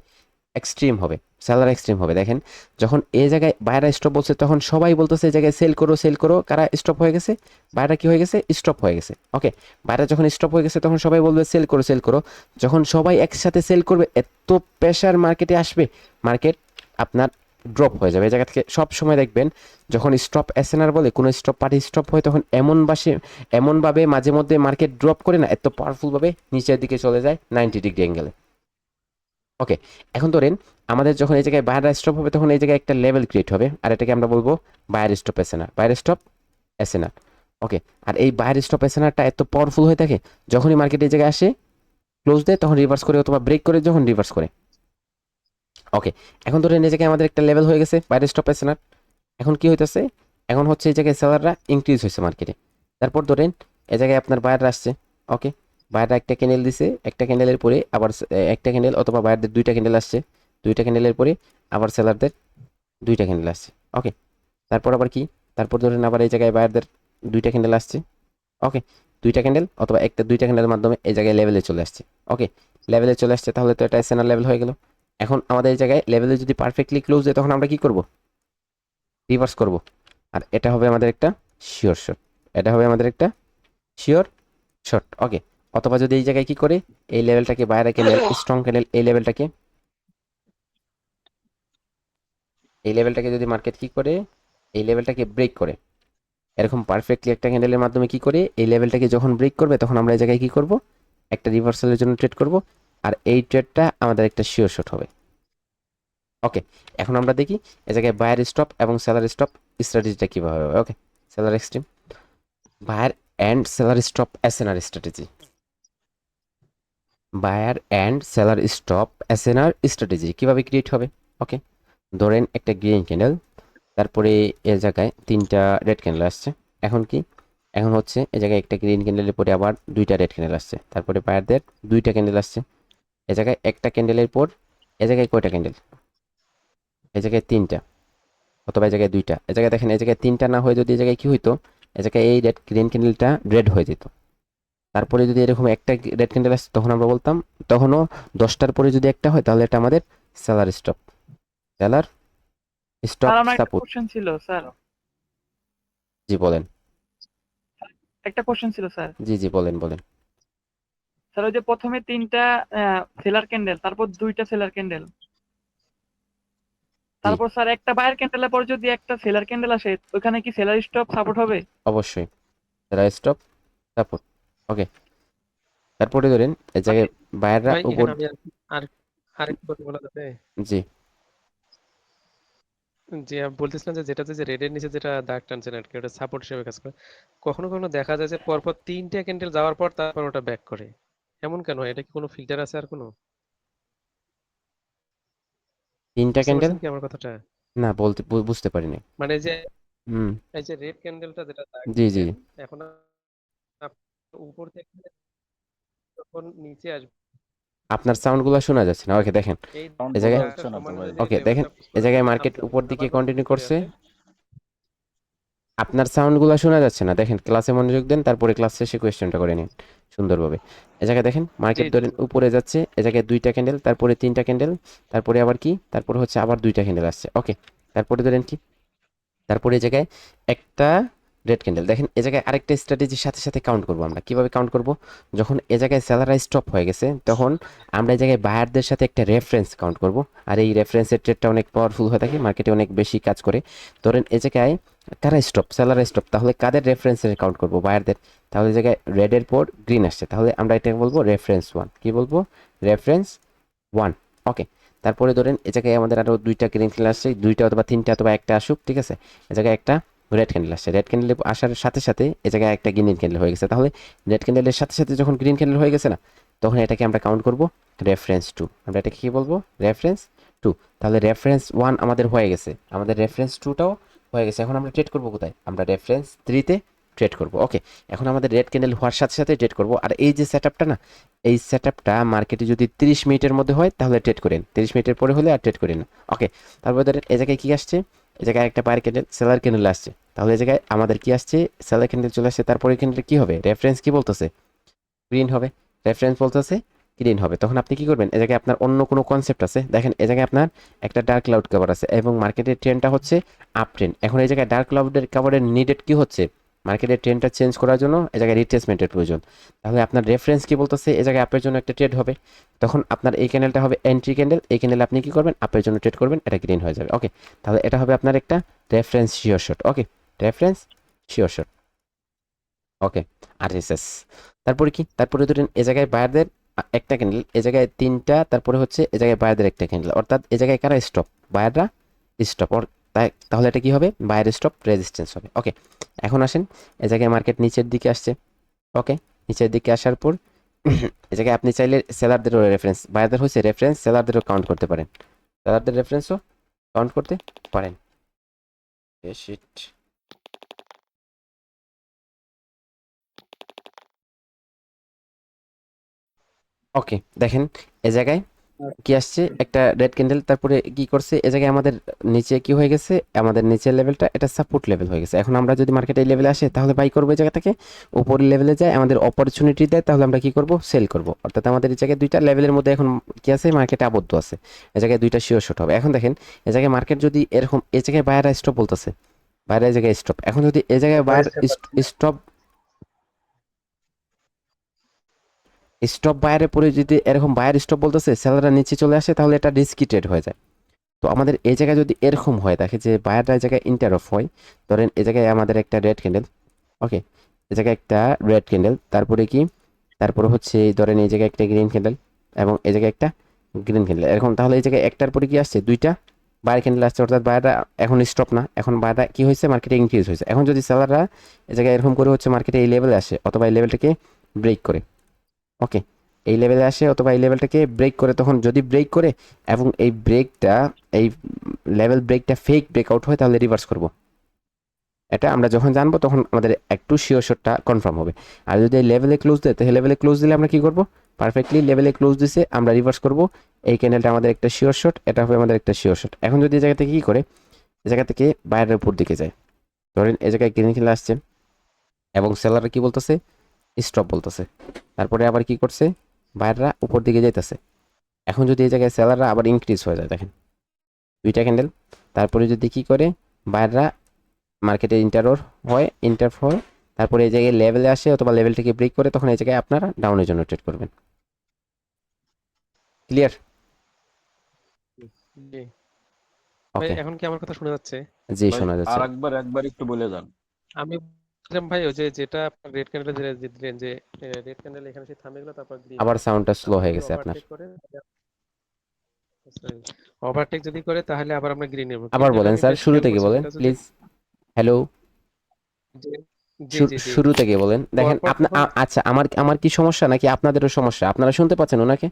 এক্সট্রিম হবে, সেলার এক্সট্রিম হবে। দেখেন যখন এই জায়গায় বায়রা স্টপ বলছে তখন সবাই বলতেছে এই জায়গায় সেল করো সেল করো, কারা স্টপ হয়ে গেছে? বায়রা কি হয়ে গেছে? স্টপ হয়ে গেছে। ওকে, বায়রা যখন স্টপ হয়ে গেছে তখন সবাই বলবে সেল করো সেল করো। যখন সবাই একসাথে সেল করবে, এত প্রেশার মার্কেটে আসবে, মার্কেট আপনার ড্রপ হয়ে যাবে। এই জায়গা থেকে সব সময় দেখবেন যখন স্টপ এসএনআর বলে কোনো স্টপ পার্টি স্টপ হয়, তখন এমনভাবে মাঝে মধ্যে মার্কেট ড্রপ করে না, এত পাওয়ারফুলভাবে নিচের দিকে চলে যায় 90 ডিগ্রি অ্যাঙ্গেলে। ওকে, এখন ধরেন আমাদের যখন এই জায়গায় বায়ার স্টপ হবে তখন এই জায়গায় একটা লেভেল ক্রিয়েট হবে, আর এটাকে আমরা বলবো buyer stop SNR, buyer stop SNR. Okay, আর এই বায়ার স্টপ এসএনআরটা এত পাওয়ারফুল হয়ে থাকে, যখনই মার্কেট এই জায়গায় আসে ক্লোজ দেয় তখন রিভার্স করে অথবা ব্রেক করে, যখন রিভার্স করে। ওকে, এখন ধরেন এই জায়গায় আমাদের একটা লেভেল হয়ে গেছে বায়ার স্টপ এসএনআর। এখন কি হইতেছে? এখন হচ্ছে এই জায়গায় সেলাররা ইনক্রিজ হয়েছে মার্কেটে। তারপর ধরেন এই জায়গায় আপনার বায়াররা আসছে। ওকে, বায়াররা একটা ক্যান্ডেল দিছে, একটা ক্যান্ডেলের পরে আবার একটা ক্যান্ডেল, অথবা বায়ারদের দুইটা ক্যান্ডেল আসছে, দুইটা ক্যান্ডেলের পরে আবার সেলারদের দুইটা ক্যান্ডেল আসছে। ওকে, তারপর আবার কি? তারপর ধরেন আবার এই জায়গায় বায়ারদের দুইটা ক্যান্ডেল আসছে। ওকে, দুইটা ক্যান্ডেল অথবা দুইটা ক্যান্ডেলের মাধ্যমে এই জায়গায় লেভেলে চলে আসছে। ওকে, লেভেলে চলে আসছে, তাহলে তো এটা এসএনআর লেভেল হয়ে গেল। এখন আমাদের এই জায়গায় লেভেলে যদি পারফেক্টলি ক্লোজ দেয় তখন আমরা কি করব? রিভার্স করব, আর এটা হবে আমাদের একটা শিওর শট, এটা হবে আমাদের একটা শিওর শট। ওকে, অথবা যদি এই জায়গায় কি করে, এই লেভেলটাকে বাইরে ক্যান্ডেল, স্ট্রং ক্যান্ডেল, এই লেভেলটাকে যদি মার্কেট কি করে, এই লেভেলটাকে ব্রেক করে, এরকম পারফেক্টলি একটা ক্যান্ডেলের মাধ্যমে কি করে এই লেভেলটাকে যখন ব্রেক করবে তখন আমরা এই জায়গায় কি করব? একটা রিভার্সালের জন্য ট্রেড করব, আর এই ট্রেডটা আমাদের একটা শিওর শট হবে। ওকে, এখন আমরা দেখি এই জায়গায় বায়ার স্টপ এবং সেলার স্টপ স্ট্র্যাটেজিটা কিভাবে হবে। Okay, seller extreme, buyer and seller stop SNR strategy, buyer and seller stop SNR strategy কিভাবে ক্রিয়েট হবে? ওকে, ধরেন একটা গ্রিন ক্যান্ডেল, তারপরে এর জায়গায় 3টা রেড ক্যান্ডেল আসছে। এখন কি? এখন হচ্ছে এই জায়গায় একটা গ্রিন ক্যান্ডেলের পরে আবার 2টা রেড ক্যান্ডেল আসছে, তারপরে বায়ারদের 2টা ক্যান্ডেল আসছে। এ জায়গায় একটা ক্যান্ডেলের পর এ জায়গায় কয়টা ক্যান্ডেল? এই জায়গায় 3টা, অথবা এই জায়গায় 2টা। এই জায়গায় দেখেন এই জায়গায় 3টা না হয়ে যদি এই জায়গায় কি হইতো, এই জায়গায় এই গ্রিন ক্যান্ডেলটা রেড হয়ে যেত। তারপরে যদি এরকম একটা রেড ক্যান্ডেল আসছে তখন আমরা বলতাম, তখনও 10টার পরে যদি একটা হয় তাহলে এটা আমাদের seller stop, seller stop sir আমার একটা সাপোর্ট। কোশ্চেন ছিল স্যার, জি বলেন। একটা কোশ্চেন ছিল স্যার। জি জি বলেন বলেন। স্যার ওই যে প্রথমে 3টা সেলার ক্যান্ডেল, তারপর 2টা সেলার ক্যান্ডেল, তারপর স্যার একটা বায়ার ক্যান্ডেলের পর যদি একটা সেলার ক্যান্ডেল আসে, ওখানে কি সেলার স্টপ সাপোর্ট হবে? অবশ্যই সেলার স্টপ সাপোর্ট। ওকে, তারপরে ধরেন এই জায়গায় বায়াররা ভাই উপর। এখানে আমি আর আরেকটু কথা বলা যাবে? জি যে আমি বলতেছিলাম যে যেটাতে যে রেডের নিচে যেটা দাগ টানছেন আর কি, ওটা সাপোর্ট হিসেবে কাজ করে। কখনো কখনো দেখা যায় যে পরপর 3টা ক্যান্ডেল যাওয়ার পর তারপর ওটা ব্যাক করে, এমন কেন হয়? এটা কি কোনো ফিল্টার আছে আর কোনো? 3টা বুঝতে ক্যান্ডেল পারছেন কি আমার কথাটা? না, বলতে বুঝতে পারিনি। মানে যে হুম। এই যে রেড ক্যান্ডেলটা যেটা দাগ জি জি, দিচ্ছেন, এখন উপর থেকে যখন নিচে আসবে আপনার সাউন্ডগুলো শোনা যাচ্ছে না। ওকে দেখেন এই এই জায়গায়, সমান অনুযায়ী ওকে যে দেখেন লেভেলটা এই জায়গায় মার্কেট উপর দিকে কন্টিনিউ করছে, আপনার সাউন্ডগুলো শোনা যাচ্ছে না। দেখেন ক্লাসে মনোযোগ দেন, তারপরে ক্লাস শেষে কোয়েশ্চেনটা করে নিন সুন্দরভাবে। এ জায়গায় দেখেন মার্কেট ধরেন উপরে যাচ্ছে, এ জায়গায় 2টা ক্যান্ডেল, তারপরে 3টা ক্যান্ডেল, তারপরে আবার কি? তারপরে হচ্ছে আবার 2টা ক্যান্ডেল আসছে। ওকে, তারপরে ধরেন কি? তারপরে এই জায়গায় একটা রেড ক্যান্ডেল। দেখেন এ জায়গায় আরেকটা স্ট্র্যাটেজির সাথে সাথে কাউন্ট করবো আমরা। কিভাবে কাউন্ট করব? যখন এ জায়গায় সেলাররা স্টপ হয়ে গেছে তখন আমরা এই জায়গায় বায়ারদের সাথে একটা রেফারেন্স কাউন্ট করব। আর এই রেফারেন্সের ট্রেডটা অনেক পাওয়ারফুল হয়ে থাকে, মার্কেটে অনেক বেশি কাজ করে। ধরেন এ জায়গায় কারা স্টপ, সেলার স্টপ, তাহলে কাদের রেফারেন্সের কাউন্ট করব? বায়ারদের। তাহলে এই জায়গায় রেডের পর গ্রিন আসছে, তাহলে আমরা এটাকে বলবো রেফারেন্স ওয়ান। কি বলবো? Reference one. ওকে, তারপরে ধরেন এ জায়গায় আমাদের আরও দুইটা গ্রিন ক্যান্ডেল আসছে, দুইটা অথবা তিনটা অথবা একটা আসুক, ঠিক আছে। এ জায়গায় একটা রেড ক্যান্ডেল আসছে, রেড ক্যান্ডেল আসার সাথে সাথে এ জায়গায় একটা গ্রিন ক্যান্ডেল হয়ে গেছে। তাহলে রেড ক্যান্ডেলের সাথে সাথে যখন গ্রিন ক্যান্ডেল হয়ে গেছে না, তখন এটাকে আমরা কাউন্ট করব রেফারেন্স টু। আমরা এটাকে কি বলবো? Reference to. তাহলে রেফারেন্স ওয়ান আমাদের হয়ে গেছে, আমাদের রেফারেন্স টুটাও হয়ে গেছে। এখন আমরা ট্রেড করবো কোথায়? আমরা রেফারেন্স থ্রিতে ট্রেড করবো। ওকে, এখন আমাদের রেড ক্যান্ডেল হওয়ার সাথে সাথে ট্রেড করবো। আর এই যে সেট আপটা না, এই সেট আপটা মার্কেটে যদি 30 মিনিটের মধ্যে হয় তাহলে ট্রেড করেন, 30 মিনিটের পরে হলে আর ট্রেড করেন না। ওকে, তারপরে ধরেন এই জায়গায় কি আসছে? এই জায়গায় একটা বায়ার ক্যান্ডেল, সেলার ক্যান্ডেল আসছে। তাহলে এই জায়গায় আমাদের কি আসছে? সেলার ক্যান্ডেল চলে আসছে। তারপরে ক্যান্ডেল কি হবে? রেফারেন্স কি বলতেছে? গ্রিন হবে। রেফারেন্স বলতেছে গ্রিন হবে। তখন আপনি কি করবেন? এ জায়গায় আপনার অন্য কোনো কনসেপ্ট আছে? দেখেন এ জায়গায় আপনার একটা ডার্ক ক্লাউড কভার আছে এবং মার্কেটের ট্রেন্ডটা হচ্ছে আপ ট্রেন্ড। এখন এই জায়গায় ডার্ক ক্লাউডের কভারের নিডেড কি হচ্ছে? মার্কেটের ট্রেন্ডটা চেঞ্জ করার জন্য এই জায়গায় রিট্রেসমেন্টের প্রয়োজন। তাহলে আপনার রেফারেন্স কি বলতেছে? এ জায়গায় আপনার জন্য একটা ট্রেড হবে। তখন আপনার এই ক্যান্ডেলটা হবে এন্ট্রি ক্যান্ডেল। এই ক্যান্ডেল আপনি কি করবেন? আপনার জন্য ট্রেড করবেন, এটা গ্রিন হয়ে যাবে। ওকে, তাহলে এটা হবে আপনার একটা রেফারেন্স শিওর শট। ওকে, রেফারেন্স শিওর শট। ওকে, আর তারপরে কি? তারপরে ধরেন এ জায়গায় বায়ারদের একটা ক্যান্ডেল, এ জায়গায় তিনটা, তারপরে হচ্ছে এ জায়গায় বায়ারদের একটা ক্যান্ডেল, অর্থাৎ এ জায়গায় কারা স্টপ? বায়াররা স্টপ। তাহলে এটা কি হবে? বায়ার স্টপ রেজিস্ট্যান্স হবে। ওকে, এখন আসেন এ জায়গায় মার্কেট নিচের দিকে আসছে। ওকে, নিচের দিকে আসার পর এ জায়গায় আপনি চাইলে সেলারদেরও রেফারেন্স, বায়ারদের হচ্ছে রেফারেন্স, সেলারদেরও কাউন্ট করতে পারেন, সেলারদের রেফারেন্সও কাউন্ট করতে পারেন। শিট। ওকে, দেখেন এ জায়গায় কি আসছে? একটা রেড ক্যান্ডেল। তারপরে কি করছে? এ জায়গায় আমাদের নিচে কি হয়ে গেছে? আমাদের নিচের লেভেলটা এটা সাপোর্ট লেভেল হয়ে গেছে। এখন আমরা যদি মার্কেটে এই লেভেলে আসে তাহলে বাই করবো, এই জায়গা থেকে উপরের লেভেলে যায় আমাদের অপরচুনিটি দেয়, তাহলে আমরা কি করব? সেল করব। অর্থাৎ আমাদের এই জায়গায় দুইটা লেভেলের মধ্যে এখন কি আছে? মার্কেটে আবদ্ধ আছে। এই জায়গায় দুইটা শিওর শট হবে। এখন দেখেন এই জায়গায় মার্কেট যদি এরকম, এই জায়গায় বায়ার স্টপ বলতেছে, বায়ার এই জায়গায় স্টপ। এখন যদি এই জায়গায় বায়ার স্টপ, স্টপ বায়ারে পরে যদি এরকম বায়ার স্টপ বলতেছে, সেলাররা নিচে চলে আসে, তাহলে এটা রিস্কি ট্রেড হয়ে যায়। তো আমাদের এই জায়গায় যদি এরকম হয়, দেখে যে বায়াররা এই জায়গায় ইন্টার অফ হয়, ধরেন এই জায়গায় আমাদের একটা রেড ক্যান্ডেল। ওকে, এই জায়গায় একটা রেড ক্যান্ডেল, তারপরে কি? তারপরে হচ্ছে ধরেন এই জায়গায় একটা গ্রিন ক্যান্ডেল এবং এই জায়গায় একটা গ্রিন ক্যান্ডেল এরকম। তাহলে এই জায়গায় একটার পরে কি আসছে? দুইটা বায়ার ক্যান্ডেল আসছে, অর্থাৎ বায়াররা এখন স্টপ না, এখন বায়াররা কি হয়েছে? মার্কেটে ইনক্রিজ হয়েছে। এখন যদি সেলাররা এই জায়গায় এরকম করে হচ্ছে মার্কেটে এই লেভেলে আসে অথবা এই লেভেলটাকে ব্রেক করে, ওকে, এই লেভেলে আসে অথবা এই লেভেলটাকে ব্রেক করে, তখন যদি ব্রেক করে এবং এই ব্রেকটা, এই লেভেল ব্রেকটা ফেক ব্রেকআউট হয়, তাহলে রিভার্স করব। এটা আমরা যখন জানবো তখন আমাদের একটু শিওর শটটা কনফার্ম হবে। আর যদি এই লেভেলে ক্লোজ দেয়, তাহলে লেভেলে ক্লোজ দিলে আমরা কি করব? পারফেক্টলি লেভেলে ক্লোজ দিছে, আমরা রিভার্স করব। এই ক্যান্ডেলটা আমাদের একটা শিওর শট, এটা হবে আমাদের একটা শিওর শট। এখন যদি এই জায়গা থেকে কি করে? এই জায়গা থেকে বাইরের উপর দিকে যায়, ধরেন এই জায়গায় গ্রিন ক্যান্ডেল আসছে এবং সেলাররা কি বলতেছে? স্টপ বলতেছে। তারপরে আবার কি করছে? বায়াররা উপর দিকে যাইতেছে। এখন যদি এই জায়গায় সেলাররা আবার ইনক্রিজ হয়ে যায়, দেখেন দুইটা ক্যান্ডেল, তারপরে যদি কি করে? বায়াররা মার্কেটে ইন্টারোর হয়, ইন্টার হয়, তারপরে এই জায়গায় লেভেলে আসে অথবা লেভেলটাকে ব্রেক করে, তখন এই জায়গায় আপনারা ডাউনের জন্য ট্রেড করবেন। ক্লিয়ার? জি ভাই, ওকে, এখন কি আমার কথা শোনা যাচ্ছে? জি শোনা যাচ্ছে। একবার একটু বলে যান। আমি বলছিলাম ভাই, ওই যে যেটা আপনার রেড ক্যান্ডেল দিলেন, যে রেড ক্যান্ডেল এখানে সে থামে গেল, তারপর গ্রিন আবার হলো, সাউন্ডটা স্লো তারপর হয়ে যদি গেছে আপনার। ওভারটেক করে, ওভারটেক যদি করে তাহলে আবার আমরা গ্রিন নেব। আবার কিন্তু এটা বলেন আমি স্যার, বেশ শুরু খেয়াল থেকে করছি, বলেন যেটা যদি প্লিজ। হ্যালো, যে- জি জি জি শুরু থেকে বলেন। দেখেন পরপর আপনার, যখন আচ্ছা আমার আমার কি সমস্যা নাকি আপনাদেরও সমস্যা? আপনারা শুনতে পাচ্ছেন ওনাকে?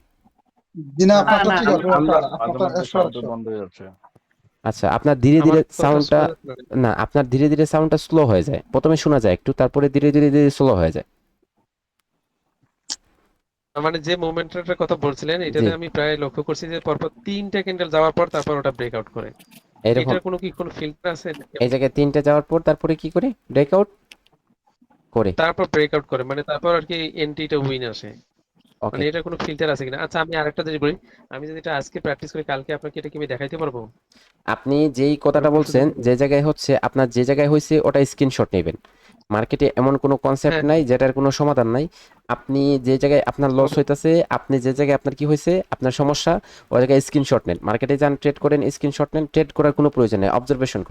জি না, না আপনারটা না ঠিক আছে, আপনারটা স্পষ্ট। বন্ধ হয়ে যাচ্ছে। আচ্ছা, আপনার ধীরে আমার ধীরে কথা সাউন্ডটা, শোনা যাচ্ছে না। না আপনার ধীরে ধীরে সাউন্ডটা স্লো হয়ে যায়, প্রথমে শোনা যায় একটু, তারপরে ধীরে ধীরে ধীরে স্লো হয়ে যায়। মানে যে মোমেন্টামটার কথা বলছিলেন, জি, এটাতে আমি প্রায় লক্ষ্য করছি যে পরপর তিনটা ক্যান্ডেল যাওয়ার পর তারপর ওটা ব্রেকআউট করে। এরকম এটার কোনো ফিল্টার আছে? এই জায়গায় তিনটা যাওয়ার পর তারপরে কি করে? ব্রেকআউট করে। তারপর ব্রেকআউট করে, মানে তারপর আর কি এন্ট্রিটা উইন আসে। ওকে, মানে এটা কোনো ফিল্টার আছে কিনা? আচ্ছা, আমি আরেকটা জিনিস বলি, আমি যদি এটা আজকে প্র্যাকটিস করি, কালকে আপনাকে এটা কি আমি দেখাইতে পারবো? আপনি যেই আমার কথাটা কতদিন বলছেন, যে জায়গায় হচ্ছে আপনার যে জায়গায় হয়েছে ওটা স্ক্রিনশট নেবেন। মার্কেটে এমন কোনো কনসেপ্ট হ্যাঁ নাই যেটার কোনো সমাধান নাই। আপনি যে জায়গায় আপনার লস হইতাছে, আপনি যে জায়গায় আপনার কি হয়েছে, আপনার সমস্যা, ওই জায়গায় স্ক্রিনশট নেন, মার্কেটে যান, ট্রেড করেন, স্ক্রিনশট নেন। ট্রেড করার কোনো প্রয়োজন নেই, অবজারভেশন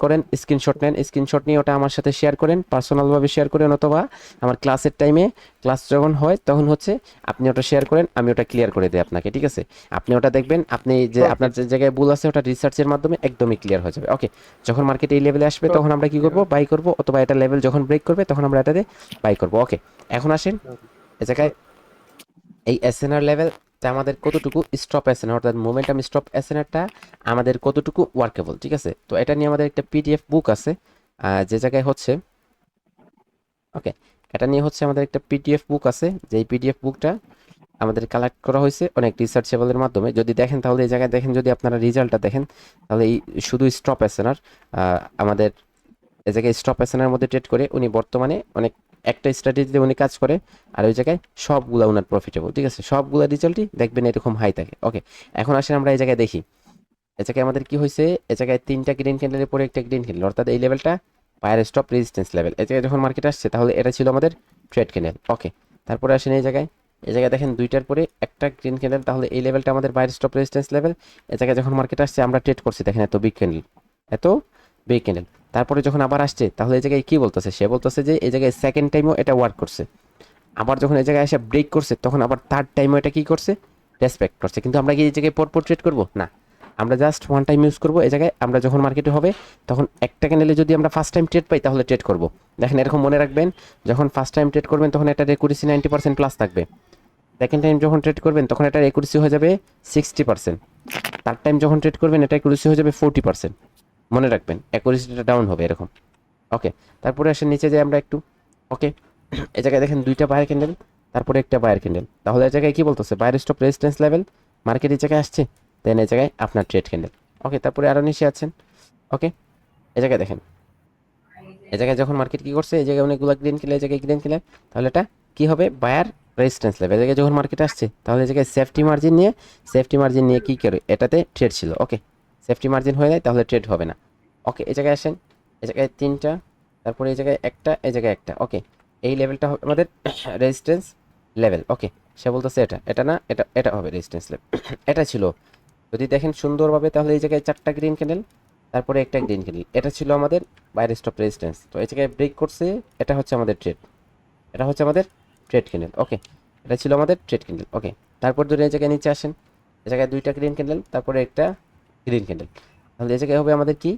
করেন, স্ক্রিনশট নেন, স্ক্রিনশট নিয়ে ওটা আমার সাথে শেয়ার করেন, পার্সোনালভাবে শেয়ার করেন, অথবা আমার ক্লাসের টাইমে, ক্লাস যখন হয় তখন হচ্ছে আপনি ওটা শেয়ার করেন, আমি ওটা ক্লিয়ার করে দিই আপনাকে, ঠিক আছে? আপনি ওটা দেখবেন, আপনি যে আপনার যে জায়গায় ভুল আছে ওটা রিসার্চের মাধ্যমে একদমই ক্লিয়ার হয়ে যাবে। ওকে, যখন মার্কেট এই লেভেলে আসবে তখন আমরা কি করব, বাই করব, অথবা এটা লেভেল যখন ব্রেক করবে তখন আমরা এটাতে বাই করব। ওকে, এখন আসেন এই জায়গায় এই এসএনআর লেভেলটা আমাদের কতটুকু স্টপ এসএনআর, অর্থাৎ মোমেন্টাম স্টপ এসএনআরটা আমাদের কতটুকু ওয়ার্কেবল, ঠিক আছে? তো এটা নিয়ে আমাদের একটা পিডিএফ বুক আছে, যে জায়গায় হচ্ছে, ওকে, এটা নিয়ে হচ্ছে আমাদের একটা পিডিএফ বুক আছে, যেই পিডিএফ বুকটা আমাদের কালেক্ট করা হয়েছে অনেক রিসার্চেবলের মাধ্যমে। যদি দেখেন তাহলে এই জায়গায় দেখেন, যদি আপনারা রেজাল্টটা দেখেন তাহলে এই শুধু স্টপ এসএনআর, আমাদের এই জায়গায় স্টপ এসএনআর মধ্যে ট্রেড করে উনি বর্তমানে অনেক একটা স্ট্র্যাটেজিতে উনি কাজ করে, আর ওই জায়গায় সবগুলা উনার প্রফিটেবল, ঠিক আছে? সবগুলা রেজাল্টই দেখবেন এরকম হাই থাকে। ওকে, এখন আসেন আমরা এই জায়গায় দেখি, এই জায়গায় আমাদের কি হয়েছে, এই জায়গায় 3টা গ্রিন ক্যান্ডেলের পরে একটা গ্রিন ক্যান্ডেল, অর্থাৎ এই লেভেলটা বায়ার স্টপ রেজিস্ট্যান্স লেভেল। এই জায়গায় যখন মার্কেট আসছে তাহলে এটা ছিল আমাদের ট্রেড ক্যান্ডেল। ওকে, তারপরে আসেন এই জায়গায় দেখেন 2টার পরে একটা গ্রিন ক্যান্ডেল, তাহলে এই লেভেলটা আমাদের বায়ার স্টপ রেজিস্ট্যান্স লেভেল। এই জায়গায় যখন মার্কেট আসছে আমরা ট্রেড করছি, দেখেন এত বিগ ক্যান্ডেল, এত বিগ ক্যান্ডেল। তারপরে যখন আবার আসছে তাহলে এই জায়গায় কি বলতেছে, সে বলতেছে যে এই জায়গায় সেকেন্ড টাইমও এটা ওয়ার্ক করছে। আবার যখন এই জায়গায় এসে ব্রেক করছে তখন আবার থার্ড টাইমও এটা কি করছে, রেসপেক্ট করছে। কিন্তু আমরা কি এই জায়গায় পরপর ট্রেড করবো না, আমরা জাস্ট ওয়ান টাইম ইউজ করবো। এই জায়গায় আমরা যখন মার্কেটে হবে তখন একটা ক্যান্ডেলে যদি আমরা ফার্স্ট টাইম ট্রেড পাই তাহলে ট্রেড করবো। দেখেন এরকম মনে রাখবেন, যখন ফার্স্ট টাইম ট্রেড করবেন তখন এটার একুরেসি 90% প্লাস থাকবে। সেকেন্ড টাইম যখন ট্রেড করবেন তখন এটার একুরেসি হয়ে যাবে 60%। থার্ড টাইম যখন ট্রেড করবেন এটা একুরেসি হয়ে যাবে 40%। মনে রাখবেন একুরেসিটা ডাউন হবে এরকম। ওকে, তারপরে আসে নিচে যাই আমরা একটু। ওকে, এই জায়গায় দেখেন 2টা বায়ার ক্যান্ডেল, তারপরে একটা বায়ার ক্যান্ডেল, তাহলে এই জায়গায় কি বলতেছে, buyer stop resistance level, market এই জায়গায় আসছে, দেন এই জায়গায় আপনার ট্রেড ক্যান্ডেল। ওকে, তারপরে আরও নিচে আছেন। ওকে, এই জায়গায় দেখেন, এই জায়গায় যখন মার্কেট কি করছে, এই জায়গায় অনেকগুলো গ্রিন ক্যান্ডেল, এই জায়গায় গ্রিন ক্যান্ডেল, তাহলে এটা কি হবে, বায়ার রেজিস্ট্যান্স লেভেল। এই জায়গায় যখন মার্কেট আসছে তাহলে এই জায়গায় সেফটি মার্জিন নিয়ে কি করে, এটাতে ট্রেড ছিল। ওকে, সেফটি মার্জিন হয়ে যায় তাহলে ট্রেড হবে না। ওকে, এই জায়গায় আসেন, এই জায়গায় 3টা, তারপরে এই জায়গায় একটা, এই জায়গায় একটা। ওকে, এই লেভেলটা হবে আমাদের রেজিস্ট্যান্স লেভেল। ওকে, সে বলতেছে এটা না, এটা হবে রেজিস্ট্যান্স লেভেল। এটা ছিল, যদি দেখেন সুন্দরভাবে, তাহলে এই জায়গায় 4টা গ্রিন ক্যান্ডেল, তারপরে একটা গ্রিন ক্যান্ডেল, এটা ছিল আমাদের বায়ার স্টপ রেজিস্ট্যান্স। তো এই জায়গায় ব্রেক করছে, এটা হচ্ছে আমাদের ট্রেড, এটা হচ্ছে আমাদের ট্রেড ক্যান্ডেল। ওকে, এটা ছিল আমাদের ট্রেড ক্যান্ডেল। ওকে, তারপর ধরে এই জায়গায় নিচে আসেন, এই জায়গায় 2টা গ্রিন ক্যান্ডেল, তারপরে একটা গ্রিন ক্যান্ডেল, তাহলে এই জায়গায় হবে আমাদের কি,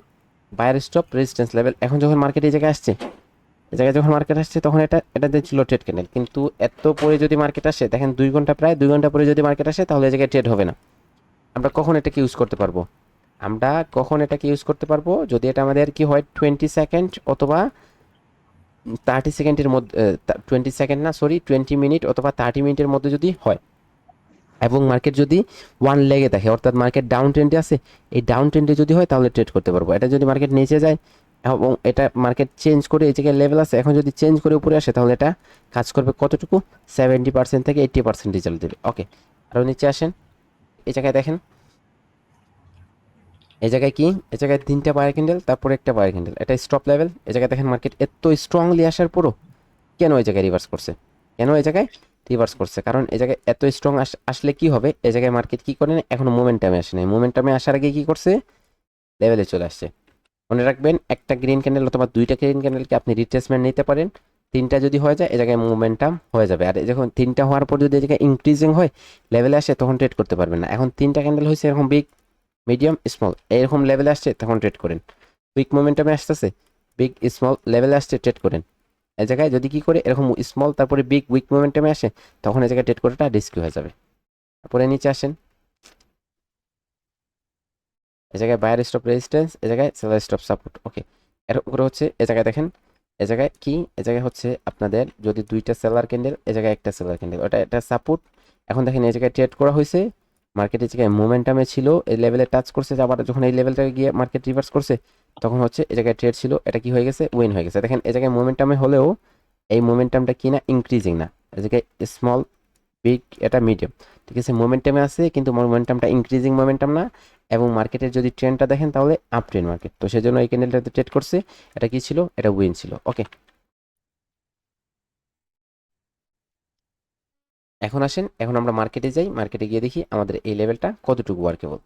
বায়ার স্টপ রেজিস্ট্যান্স লেভেল। এখন যখন মার্কেট এই জায়গায় আসছে, এই জায়গায় যখন মার্কেট আসছে তখন এটা ছিল ট্রেড ক্যান্ডেল। কিন্তু এত পরে যদি মার্কেট আসে, দেখেন 2 ঘন্টা, প্রায় 2 ঘন্টা পরে যদি মার্কেট আসে তাহলে এই জায়গায় ট্রেড হবে না। আমরা কখন এটাকে ইউজ করতে পারবো, যদি এটা আমাদের কি হয় 20 সেকেন্ড অথবা 30 সেকেন্ডের মধ্যে, 20 সেকেন্ড না, সরি 20 মিনিট অথবা 30 মিনিটের মধ্যে যদি হয়, এবং মার্কেট যদি ওয়ান লেগে থাকে, অর্থাৎ মার্কেট ডাউন ট্রেন্ডে আছে, এই ডাউন ট্রেন্ডে যদি হয় তাহলে ট্রেড করতে পারবো। এটা যদি মার্কেট নিচে যায় এবং এটা মার্কেট চেঞ্জ করে, এই জায়গায় লেভেল আছে, এখন যদি চেঞ্জ করে উপরে আসে তাহলে এটা কাজ করবে কতটুকু, 70% থেকে 80% রেজাল্ট দেবে। ওকে, আরও নিচে আসেন, এই জায়গায় দেখেন, এই জায়গায় কি, এই জায়গায় 3টা বায়ার ক্যান্ডেল, তারপরে একটা বায়ার ক্যান্ডেল, এটা স্টপ লেভেল। এই জায়গায় দেখেন মার্কেট এত স্ট্রংলি আসার পরও কেন এই জায়গায় রিভার্স করছে, কারণ এই জায়গায় এত স্ট্রং আসলে কি হবে, এই জায়গায় মার্কেট কি করে না, এখনো মোমেন্টামে আসে নাই, মোমেন্টামে আসার আগে কি করছে, লেভেলে চলে আসছে। মনে রাখবেন, একটা গ্রিন ক্যান্ডেল অথবা 2টা গ্রিন ক্যান্ডেলকে আপনি রিট্রেসমেন্ট নিতে পারেন, 3টা যদি হয়ে যায় এই জায়গায় মোমেন্টাম হয়ে যাবে। আর যখন 3টা হওয়ার পর যদি এই জায়গায় ইনক্রিজিং হয়, লেভেলে আসে, তখন ট্রেড করতে পারবেন না। এখন 3টা ক্যান্ডেল হয়েছে এরকম বিগ, মিডিয়াম, স্মল, এরকম লেভেলে আসছে তখন ট্রেড করেন। উইক মোমেন্টামে আসতেছে, বিগ, স্মল লেভেলে আসছে, ট্রেড করেন। এই জায়গায় যদি কি করে এরকম স্মল তারপরে বিগ উইক মোমেন্টামে আসে, তখন এই জায়গায় ট্রেড করাটা রিস্কি হয়ে যাবে। তারপরে নিচে আসেন, এই জায়গায় বায়ার স্টপ রেজিস্ট্যান্স, এই জায়গায় সেলার স্টপ সাপোর্ট। ওকে, এরকম করে হচ্ছে, এই জায়গায় দেখেন, এই জায়গায় কি, এই জায়গায় হচ্ছে আপনাদের যদি 2টা সেলার ক্যান্ডেল, এই জায়গায় একটা সেলার ক্যান্ডেল, ওটা এটা সাপোর্ট। এখন দেখেন এই জায়গায় ট্রেড করা হয়েছে, মার্কেটের জায়গায় মোমেন্টামে ছিল, এই লেভেলে টাচ করছে, আবার যখন এই লেভেলটাকে গিয়ে মার্কেট রিভার্স করছে তখন হচ্ছে এই জায়গায় ট্রেড ছিল, এটা কি হয়ে গেছে, উইন হয়ে গেছে। দেখেন এই জায়গায় মোমেন্টামে হলেও এই মোমেন্টামটা কি না, ইনক্রিজিং না, এই জায়গায় স্মল, বিগ, এটা মিডিয়াম, ঠিক আছে, মোমেন্টামে আছে কিন্তু মোমেন্টামটা ইনক্রিজিং মোমেন্টাম না, এবং মার্কেটের যদি ট্রেন্ডটা দেখেন তাহলে আপ ট্রেন্ড মার্কেট, তো সেজন্য এই ক্যান্ডেলটাতে ট্রেড করছে। এটা কি ছিল? এটা উইন ছিল। ওকে, এখন আসেন, এখন আমরা মার্কেটে যাই, মার্কেটে গিয়ে দেখি আমাদের এই লেভেলটা কতটুকু ওয়ার্কেবল।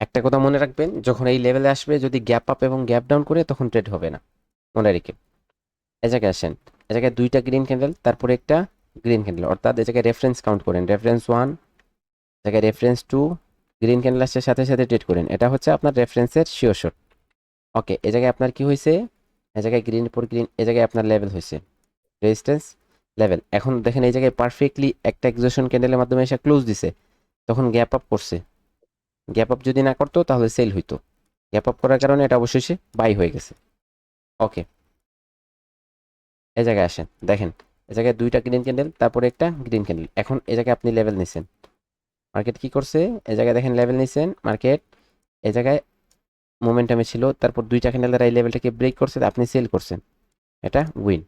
একটা কথা মনে রাখবেন, যখন এই লেভেলে আসবে যদি গ্যাপ আপ এবং গ্যাপ ডাউন করে তখন ট্রেড হবে না, মনে রেখে। এ জায়গায় আসেন, এ জায়গায় দুইটা গ্রিন ক্যান্ডেল, তারপরে একটা গ্রিন ক্যান্ডেল, অর্থাৎ এ জায়গায় রেফারেন্স কাউন্ট করেন, রেফারেন্স 1, জায়গায় রেফারেন্স 2, গ্রিন ক্যান্ডেল আসছে সাথে সাথে ট্রেড করেন, এটা হচ্ছে আপনার রেফারেন্সের শিওর শট। ওকে, এ জায়গায় আপনার কি হয়েছে? এ জায়গায় গ্রিন পর গ্রিন, এ জায়গায় আপনার লেভেল হয়েছে রেজিস্ট্যান্স লেভেল। এখন দেখেন এই জায়গায় পারফেক্টলি একটা এক্সোশন ক্যান্ডেলের মাধ্যমে এসে ক্লোজ দিছে, তখন গ্যাপ আপ করছে। গ্যাপ আপ যদি না করতো তাহলে সেল হইতো, গ্যাপ আপ করার কারণে এটা অবশেষে বাই হয়ে গেছে। ওকে, এই জায়গায় আসেন, দেখেন এই জায়গায় দুইটা গ্রিন ক্যান্ডেল, তারপরে একটা গ্রিন ক্যান্ডেল। এখন এই জায়গায় আপনি লেভেল নিছেন, মার্কেট কি করছে? এই জায়গায় দেখেন লেভেল নিছেন মার্কেট, এই জায়গায় মোমেন্টামে ছিল, তারপর দুইটা ক্যান্ডেল দ্বারা এই লেভেলটাকে ব্রেক করছে, আপনি সেল করছেন, এটা উইন।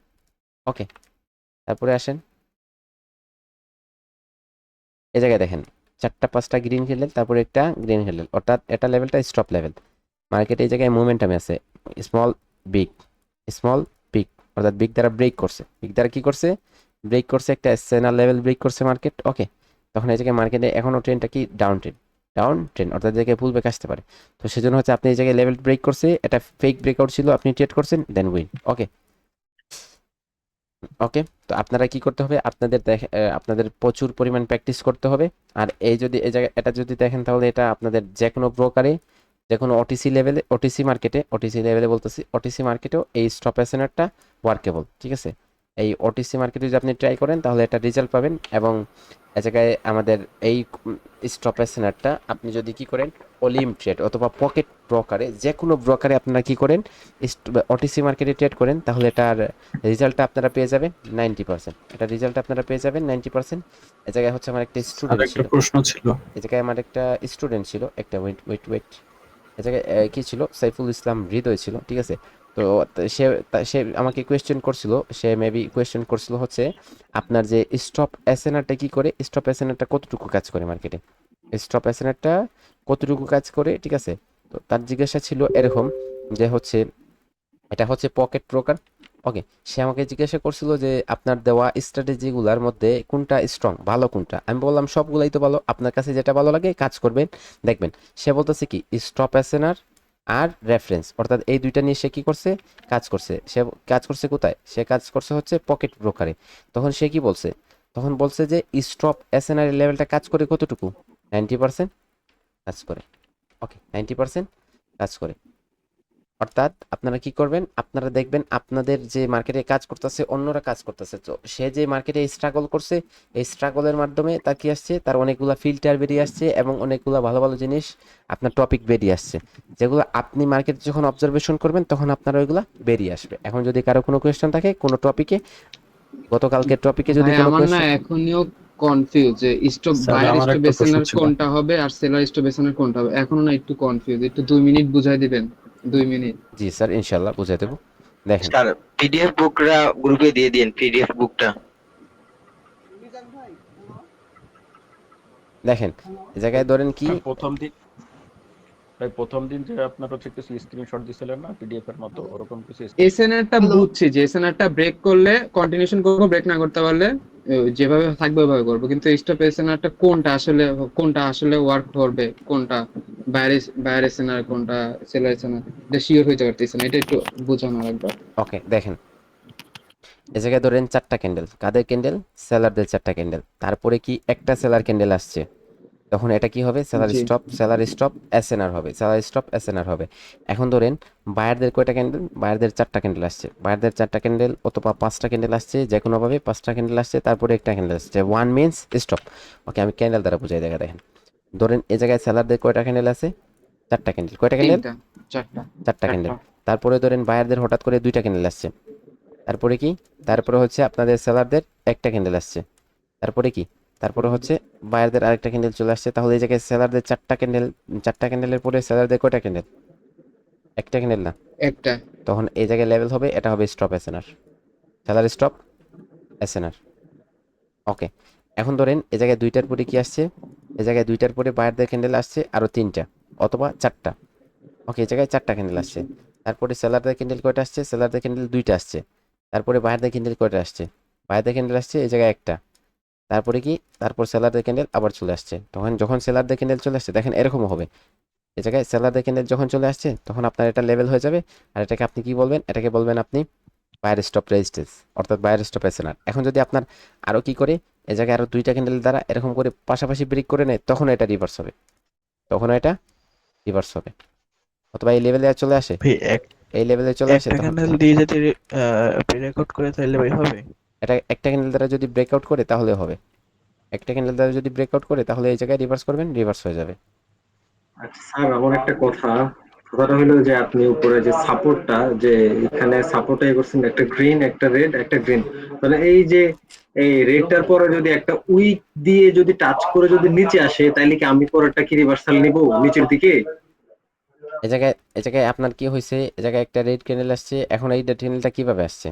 ওকে, তারপরে আসেন, এই জায়গায় দেখেন 4টা 5টা গ্রিন ক্যান্ডেল, তারপরে একটা গ্রিন ক্যান্ডেল, অর্থাৎ এটা লেভেলটা স্টপ লেভেল। মার্কেট এই জায়গায় মোমেন্টামে আছে, স্মল বিগ, স্মল বিগ, অর্থাৎ বিগ দ্বারা ব্রেক করছে, বিগ দ্বারা কি করছে? ব্রেক করছে, একটা সেনার লেভেল ব্রেক করছে মার্কেট। ওকে, তখন এই জায়গায় মার্কেটে এখনও ট্রেনটা কি ডাউন ট্রেন, ডাউন ট্রেন, অর্থাৎ জায়গায় পুল ব্যাক আসতে পারে। তো সেজন্য হচ্ছে আপনি এই জায়গায় লেভেল ব্রেক করছে, এটা ফেক ব্রেকআউট ছিল, আপনি ট্রেড করছেন, দেন উইন। ওকে, ওকে, তো আপনারা কি করতে হবে? আপনাদের প্রচুর পরিমাণ প্র্যাকটিস করতে হবে। আর এই যদি এই জায়গায় এটা যদি দেখেন তাহলে এটা আপনাদের যে কোনো ব্রোকারে, যে কোনো ওটিসি লেভেলে, ওটিসি লেভেলে বলতেছি, ওটিসি মার্কেটেও এই স্টপ এসএনআরটা ওয়ার্কেবল। ঠিক আছে, এই ওটিসি মার্কেটে যদি আপনি ট্রাই করেন তাহলে একটা রেজাল্ট পাবেন। এবং এ জায়গায় আমাদের এই স্টপ এসএনআরটা আপনি যদি কি করেন, অলিম ট্রেড অথবা পকেট ব্রোকারে, যে কোনো ব্রোকারে আপনারা কি করেন, ওটিসি মার্কেটে ট্রেড করেন, তাহলে এটার রেজাল্টটা আপনারা পেয়ে যাবেন 90%। এটা রেজাল্ট আপনারা পেয়ে যাবেন 90%। এ জায়গায় হচ্ছে আমার একটা আর স্টুডেন্ট একটা ছিল, প্রশ্ন ছিল। এ জায়গায় আমার একটা স্টুডেন্ট ছিল, একটা ওয়েট ওয়েট ওয়েট, এ জায়গায় কি ছিল? সাইফুল ইসলাম হৃদয় ছিল। ঠিক আছে, তো সে আমাকে কোয়েশ্চেন করছিল, সে মেবি কোয়েশ্চেন করছিল হচ্ছে আপনার যে স্টপ এসএনআরটা কি করে, স্টপ এসএনআরটা কতটুকু কাজ করে মার্কেটে, স্টপ এসএনআরটা কতটুকু কাজ করে। ঠিক আছে, তো তার জিজ্ঞাসা ছিল এরকম যে হচ্ছে এটা হচ্ছে পকেট ব্রোকার। ওকে, সে আমাকে জিজ্ঞাসা করছিল যে আপনার দেওয়া স্ট্র্যাটেজিগুলোর মধ্যে কোনটা স্ট্রং, ভালো কোনটা। আমি বললাম সবগুলাই তো ভালো, আপনার কাছে যেটা ভালো লাগে কাজ করবেন, দেখবেন। সে বলতেছে কি স্টপ এসএনআর আর রেফারেন্স, অর্থাৎ এই দুইটা নিয়ে সে কি করছে, কাজ করছে। সে কাজ করছে কোথায়? সে কাজ করছে হচ্ছে পকেট ব্রোকারে। তখন সে কি বলছে? তখন বলছে যে স্টপ এসএনআর এর লেভেলটা কাজ করে কতটুকু? 90% কাজ করে। ওকে, 90% কাজ করে। অর্থাৎ আপনারা কি করবেন? আপনারা দেখবেন আপনাদের যে মার্কেটে কাজ করতেছে, অন্যরা কাজ করতেছে, তো সে যে মার্কেটে স্ট্রাগল করছে, এই স্ট্রাগলের মাধ্যমে তার কি আসছে, তার অনেকগুলা ফিল্টার বেরিয়ে আসছে এবং অনেকগুলা ভালো ভালো জিনিস, আপনার টপিক বেরিয়ে আসছে, যেগুলো আপনি মার্কেট যখন অবজারভেশন করবেন তখন আপনার ওইগুলা বেরিয়ে আসবে। এখন যদি কারো কোনো কোয়েশ্চেন থাকে কোনো টপিকে, গতকালকের টপিকে যদি ভাই কোনো আমার না কোয়েশ্চেন, এখনিও কনফিউজ যে স্টপ স্যার, বায়ার আমার স্টপ একটা প্রশ্ন বেসেনার ছিল। কোনটা হবে আর সেলার স্টপ বেসেনার কোনটা হবে, এখনো না একটু কনফিউজ। একটু 2 মিনিট বুঝাই দিবেন, 2 মিনিট। জি স্যার ইনশাল্লাহ বুঝিয়ে দেবো। দেখেন স্যার পিডিএফ বুকটা গ্রুপে দিয়ে দিন, পিডিএফ বুকটা। দেখেন এই জায়গায় ধরেন কি, প্রথম দিন যে আপনার হচ্ছে কিছু স্ক্রিনশট দিছিলেন না পিডিএফ এর মতো, ওরকম কিছু এসএনআরটা বুঝছি যে এসএনআরটা ব্রেক করলে কন্টিনিউশন করবো, ব্রেক না করতে পারলে যেভাবে থাকবে ওইভাবে করবো। কিন্তু স্টপ এসএনআরটা কোনটা আসলে ওয়ার্ক করবে, কোনটা বাইরে এসএনআর, কোনটা সেলার এসএনআর, এটা শিওর হইতে পারতেছি না। এটা একটু বোঝানো লাগবে। ওকে দেখেন এ জায়গায় ধরেন 4টা ক্যান্ডেল, কাদের ক্যান্ডেল? সেলারদের 4টা ক্যান্ডেল, তারপরে কি একটা সেলার ক্যান্ডেল আসছে, তখন এটা কি হবে? সেলার জি স্টপ এসএনআর হবে, সেলার স্টপ এসএনআর হবে। এখন ধরেন বায়ারদের কয়টা ক্যান্ডেল? বায়ারদের 4টা ক্যান্ডেল আসছে, বায়ারদের 4টা ক্যান্ডেল অথবা 5টা ক্যান্ডেল আসছে, যে কোনোভাবে 5টা ক্যান্ডেল আসছে, তারপরে একটা ক্যান্ডেল আসছে, ওয়ান মিনস স্টপ। ওকে, আমি ক্যান্ডেল দ্বারা বুঝাই দেখা দেখেন। ধরেন এই জায়গায় সেলারদের কয়টা ক্যান্ডেল আছে? 4টা ক্যান্ডেল। কয়টা ক্যান্ডেল? তিনটা, চারটা, 4টা ক্যান্ডেল। তারপরে ধরেন বায়ারদের হঠাৎ করে 2টা ক্যান্ডেল আসছে, তারপরে কি? তারপরে হচ্ছে আপনাদের সেলারদের একটা ক্যান্ডেল আসছে, তারপরে কি? তারপরে হচ্ছে বায়ারদের আরেকটা ক্যান্ডেল চলে আসছে। তাহলে এই জায়গায় সেলারদের 4টা ক্যান্ডেল, 4টা ক্যান্ডেলের পরে সেলারদের কয়টা ক্যান্ডেল? একটা ক্যান্ডেল না? একটা। তখন এই জায়গায় লেভেল হবে, এটা হবে stop SNR, seller stop SNR. Okay, এখন ধরেন এ জায়গায় দুইটার পরে কি আসছে, এ জায়গায় দুইটার পরে বায়ারদের ক্যান্ডেল আসছে আরো 3টা অথবা 4টা। ওকে, এই জায়গায় 4টা ক্যান্ডেল আসছে। তারপরে সেলারদের ক্যান্ডেল কয়টা আসছে, সেলারদের ক্যান্ডেল 2টা আসছে। তারপরে বায়ারদের ক্যান্ডেল কয়টা আসছে, বায়ারদের ক্যান্ডেল আসছে এই জায়গায় একটা। তারপরে কি, তারপর সেলারদের ক্যান্ডেল আবার চলে আসছে। তখন যখন সেলারদের ক্যান্ডেল চলে আসছে দেখেন এরকমও হবে, এই জায়গায় সেলারদের ক্যান্ডেল যখন চলে আসছে তখন আপনার এটা লেভেল হয়ে যাবে। আর এটাকে আপনি কি বলবেন, এটাকে বলবেন আপনি বায়ার স্টপ রেজিস্ট্যান্স, অর্থাৎ বায়ার স্টপ এসএনআর। এখন যদি আপনার আরো কি করে এই জায়গায় আরো 2টা ক্যান্ডেল দ্বারা এরকম করে পাশাপাশি ব্রেক করে নেয়, তখন এটা রিভার্স হবে, তখন এটা রিভার্স হবে। অথবা এই লেভেলে চলে আসে, ভাই এই লেভেলে চলে আসে একটা তখন ক্যান্ডেল দিয়ে যদি রেকর্ড করে তাহলে ভাই হবে? এটা একটা ক্যান্ডেল দ্বারা যদি ব্রেকআউট করে তাহলে হবে, একটা ক্যান্ডেল দ্বারা যদি ব্রেকআউট করে তাহলে এই জায়গায় রিভার্স করবেন, রিভার্স হয়ে যাবে। আচ্ছা স্যার, আমার একটা কথাটা হলো যে আপনি উপরে যে সাপোর্টটা, যে এখানে সাপোর্টে করছেন একটা গ্রিন, একটা রেড, একটা গ্রিন, তাহলে এই যে এই রেডটার পরে যদি একটা উইক দিয়ে যদি টাচ করে যদি নিচে আসে, তাইলে কি আমি পরেরটা কি রিভার্সাল নিব নিচের দিকে? এই জায়গায় আপনার কি হয়েছে, এই জায়গায় একটা রেড ক্যান্ডেল আসছে। এখন এই রেড ক্যান্ডেলটা কিভাবে আসছে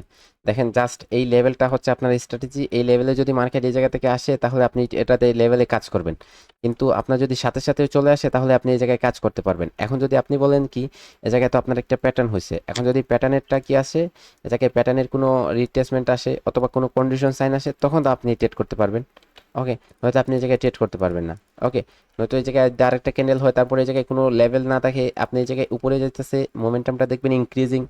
দেখেন, জাস্ট এই লেভেলটা হচ্ছে আপনার স্ট্র্যাটেজি। এই লেভেলে যদি মার্কেট এই জায়গা থেকে আসে তাহলে আপনি এটাতে এই লেভেলে কাজ করবেন, কিন্তু আপনার যদি সাথে সাথে চলে আসে তাহলে আপনি এই জায়গায় কাজ করতে পারবেন। এখন যদি আপনি বলেন কি এই জায়গায় তো আপনার একটা প্যাটার্ন হয়েছে, এখন যদি প্যাটার্নেরটা কি আসে, এই জায়গায় প্যাটার্নের কোনো রিট্রেসমেন্ট আসে অথবা কোনো কন্ডিশন সাইন আসে, তখন তো আপনি ট্রেড করতে পারবেন। ওকে, নয়তো আপনি এই জায়গায় ট্রেড করতে পারবেন না। ওকে, নয়তো এই জায়গায় আরেকটা ক্যান্ডেল হয় তারপরে এই জায়গায় কোনো লেভেল না থাকে, আপনি এই জায়গায় উপরে যেতেছে মোমেন্টামটা দেখবেন ইনক্রিজিং,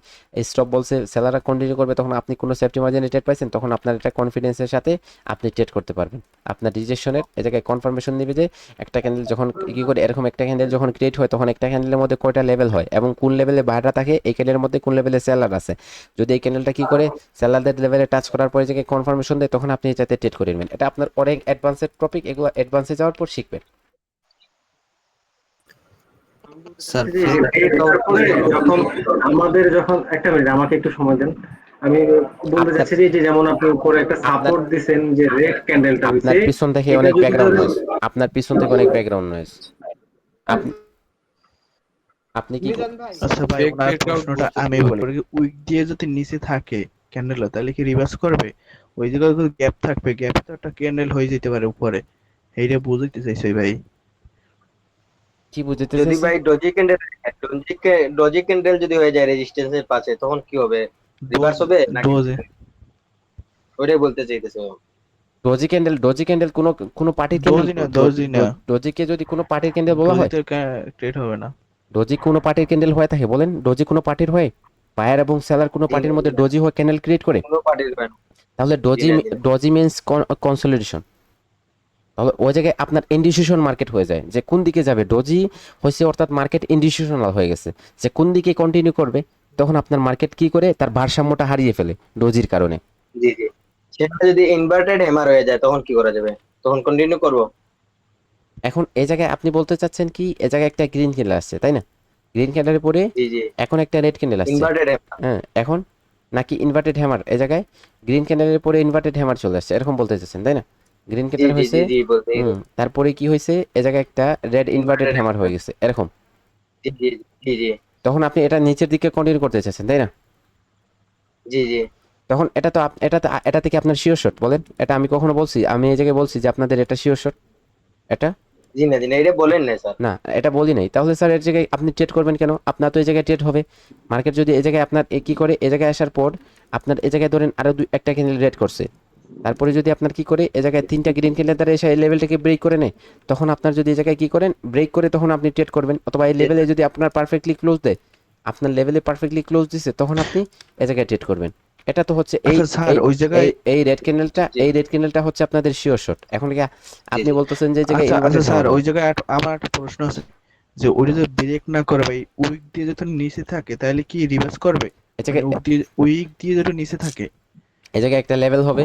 স্টপ বলছে সেলাররা কন্টিনিউ করবে, তখন আপনি কোনো সেফটি মার্জিনে ট্রেড পাইছেন, তখন আপনার এটা কনফিডেন্সের সাথে আপনি ট্রেড করতে পারবেন। আপনার রিজেকশনের এই জায়গায় কনফার্মেশন নেবে যে একটা ক্যান্ডেল যখন কি করে এরকম একটা ক্যান্ডেল যখন ক্রিয়েট হয় তখন একটা ক্যান্ডেলের মধ্যে কয়টা লেভেল হয় এবং কোন লেভেলে বাইরটা থাকে, এই ক্যান্ডেলের মধ্যে কোন লেভেলে সেলার আছে। যদি এই ক্যান্ডেলটা কি করে সেলারদের লেভেলে টাচ করার পরে জায়গায় কনফার্মেশন দেয়, তখন আপনি এটাতে ট্রেড করে নেবেন। এটা আপনার অনেক অ্যাডভান্সেড টপিক, এগুলো অ্যাডভান্সে যাওয়ার পর শিখবেন। স্যার যখন আমাদের যখন একটা মিনিট আমাকে একটু সময় দেন, আমি বলতে আপনার চাচ্ছি যে যেমন আপনি উপরে একটা সাপোর্ট দিবেন যে রেড ক্যান্ডেলটা হইছে, আপনার পিছন থেকে এটা অনেক যদি ব্যাকগ্রাউন্ড ধরেন নয়েজ, আপনার পিছন থেকে অনেক ব্যাকগ্রাউন্ড নয়েজ। আপনি আপনি কি আচ্ছা ভাই, ওনার প্রশ্নটা আমি বলি, উইক দিয়ে যদি নিচে থাকে ক্যান্ডেল তাহলে কি রিভার্স করবে? ওই জায়গায় গ্যাপ থাকবে, গ্যাপে তো একটা ক্যান্ডেল হয়ে যেতে পারে উপরে, এইটা বুঝতে চাইছি ভাই। কি বুঝতে যদি চাইছেন? ভাই ডজি ক্যান্ডেল যদি হয়ে যায় রেজিস্ট্যান্সের পাশে, তখন কি হবে? রিভার্স হবে নাকি? ডোজে ওইটাই বলতে চাইতেছে। ডজি ক্যান্ডেল কোনো পার্টির ক্যান্ডেল, ডোজি না, ডজিকে যদি কোনো পার্টির ক্যান্ডেল বলা হয়, ডোজিতে ট্রেড হবে না। ডজি কোনো পার্টির ক্যান্ডেল হয়ে থাকে বলেন, ডজি কোনো পার্টির হয়, বায়ার এবং সেলার কোনো পার্টির মধ্যে ডজি হয়ে ক্যান্ডেল ক্রিয়েট করে, কোনো পার্টির হয় না। তাহলে ডজি মিন্স কনসলিডেশন। তাহলে ওই জায়গায় আপনার ইনডিসিশন মার্কেট হয়ে যায় যে কোন দিকে যাবে, ডজি হয়েছে অর্থাৎ মার্কেট ইনডিসিশনাল হয়ে গেছে যে কোন দিকে কন্টিনিউ করবে, তখন আপনার মার্কেট কি করে তার ভারসাম্যটা হারিয়ে ফেলে ডজির কারণে। জি জি, সেটা যদি ইনভার্টেড হ্যামার হয়ে যায় তখন কি করা যাবে? তখন কন্টিনিউ করব? এখন এই জায়গায় আপনি বলতে চাচ্ছেন কি এই জায়গায় একটা গ্রিন ক্যান্ডেল আসছে তাই না, গ্রিন ক্যান্ডেলের পরে জি জি, এখন একটা রেড ক্যান্ডেল আসছে, ইনভার্টেড হ্যামার। হ্যাঁ এখন নাকি ইনভার্টেড হ্যামার, এই জায়গায় গ্রিন ক্যান্ডেলের পরে ইনভার্টেড হ্যামার চলে আসছে, এরকম বলতে চাচ্ছেন তাই না? গ্রিন জি ক্যান্ডেল জি হয়েছে, জি জি, বলতে তারপরে কি হয়েছে এই জায়গায় একটা রেড ইনভার্টেড হ্যামার হয়ে গেছে এরকম, জি জি জি জি তখন আপনি এটা নিচের দিকে কন্টিনিউ করতে চাচ্ছেন তাই না? জি জি। তখন এটা থেকে আপনার শিওর শট বলেন, এটা আমি কখনো বলছি, আমি এই জায়গায় বলছি যে আপনাদের এটা শিওর শট, এটা জি না জি না, এটা বলেন না স্যার। না, এটা বলি নাই। তাহলে স্যার এর জায়গায় আপনি ট্রেড করবেন কেন? আপনার তো এই জায়গায় ট্রেড হবে, মার্কেট যদি এই জায়গায় আপনার কি করে এই জায়গায় আসার পর আপনার এই জায়গায় ধরেন আরো একটা ক্যান্ডেল রেড করছে, তারপরে যদি আপনার কি করে এই জায়গায় 3টা গ্রিন ক্যান্ডেল দ্বারা এসে এই লেভেলটাকে ব্রেক করে নেয়, তখন আপনার যদি এই জায়গায় কি করেন ব্রেক করে তখন আপনি ট্রেড করবেন, অথবা এই লেভেলে যদি আপনার পারফেক্টলি ক্লোজ দেয়, আপনার লেভেলে পারফেক্টলি ক্লোজ দিছে, তখন আপনি এই জায়গায় ট্রেড করবেন। এটা তো হচ্ছে এই রেড ক্যান্ডেলটা হচ্ছে আপনাদের শিওর শট। এখন কি আপনি বলতেছেন যে এই জায়গায় আচ্ছা স্যার, ওই জায়গায় আমার একটা প্রশ্ন আছে যে ওটা যদি ব্রেক না করে ভাই, উইক দিয়ে যদি নিচে থাকে তাহলে কি রিভার্স করবে? উইক দিয়ে যদি নিচে থাকে এই জায়গায় একটা লেভেল হবে,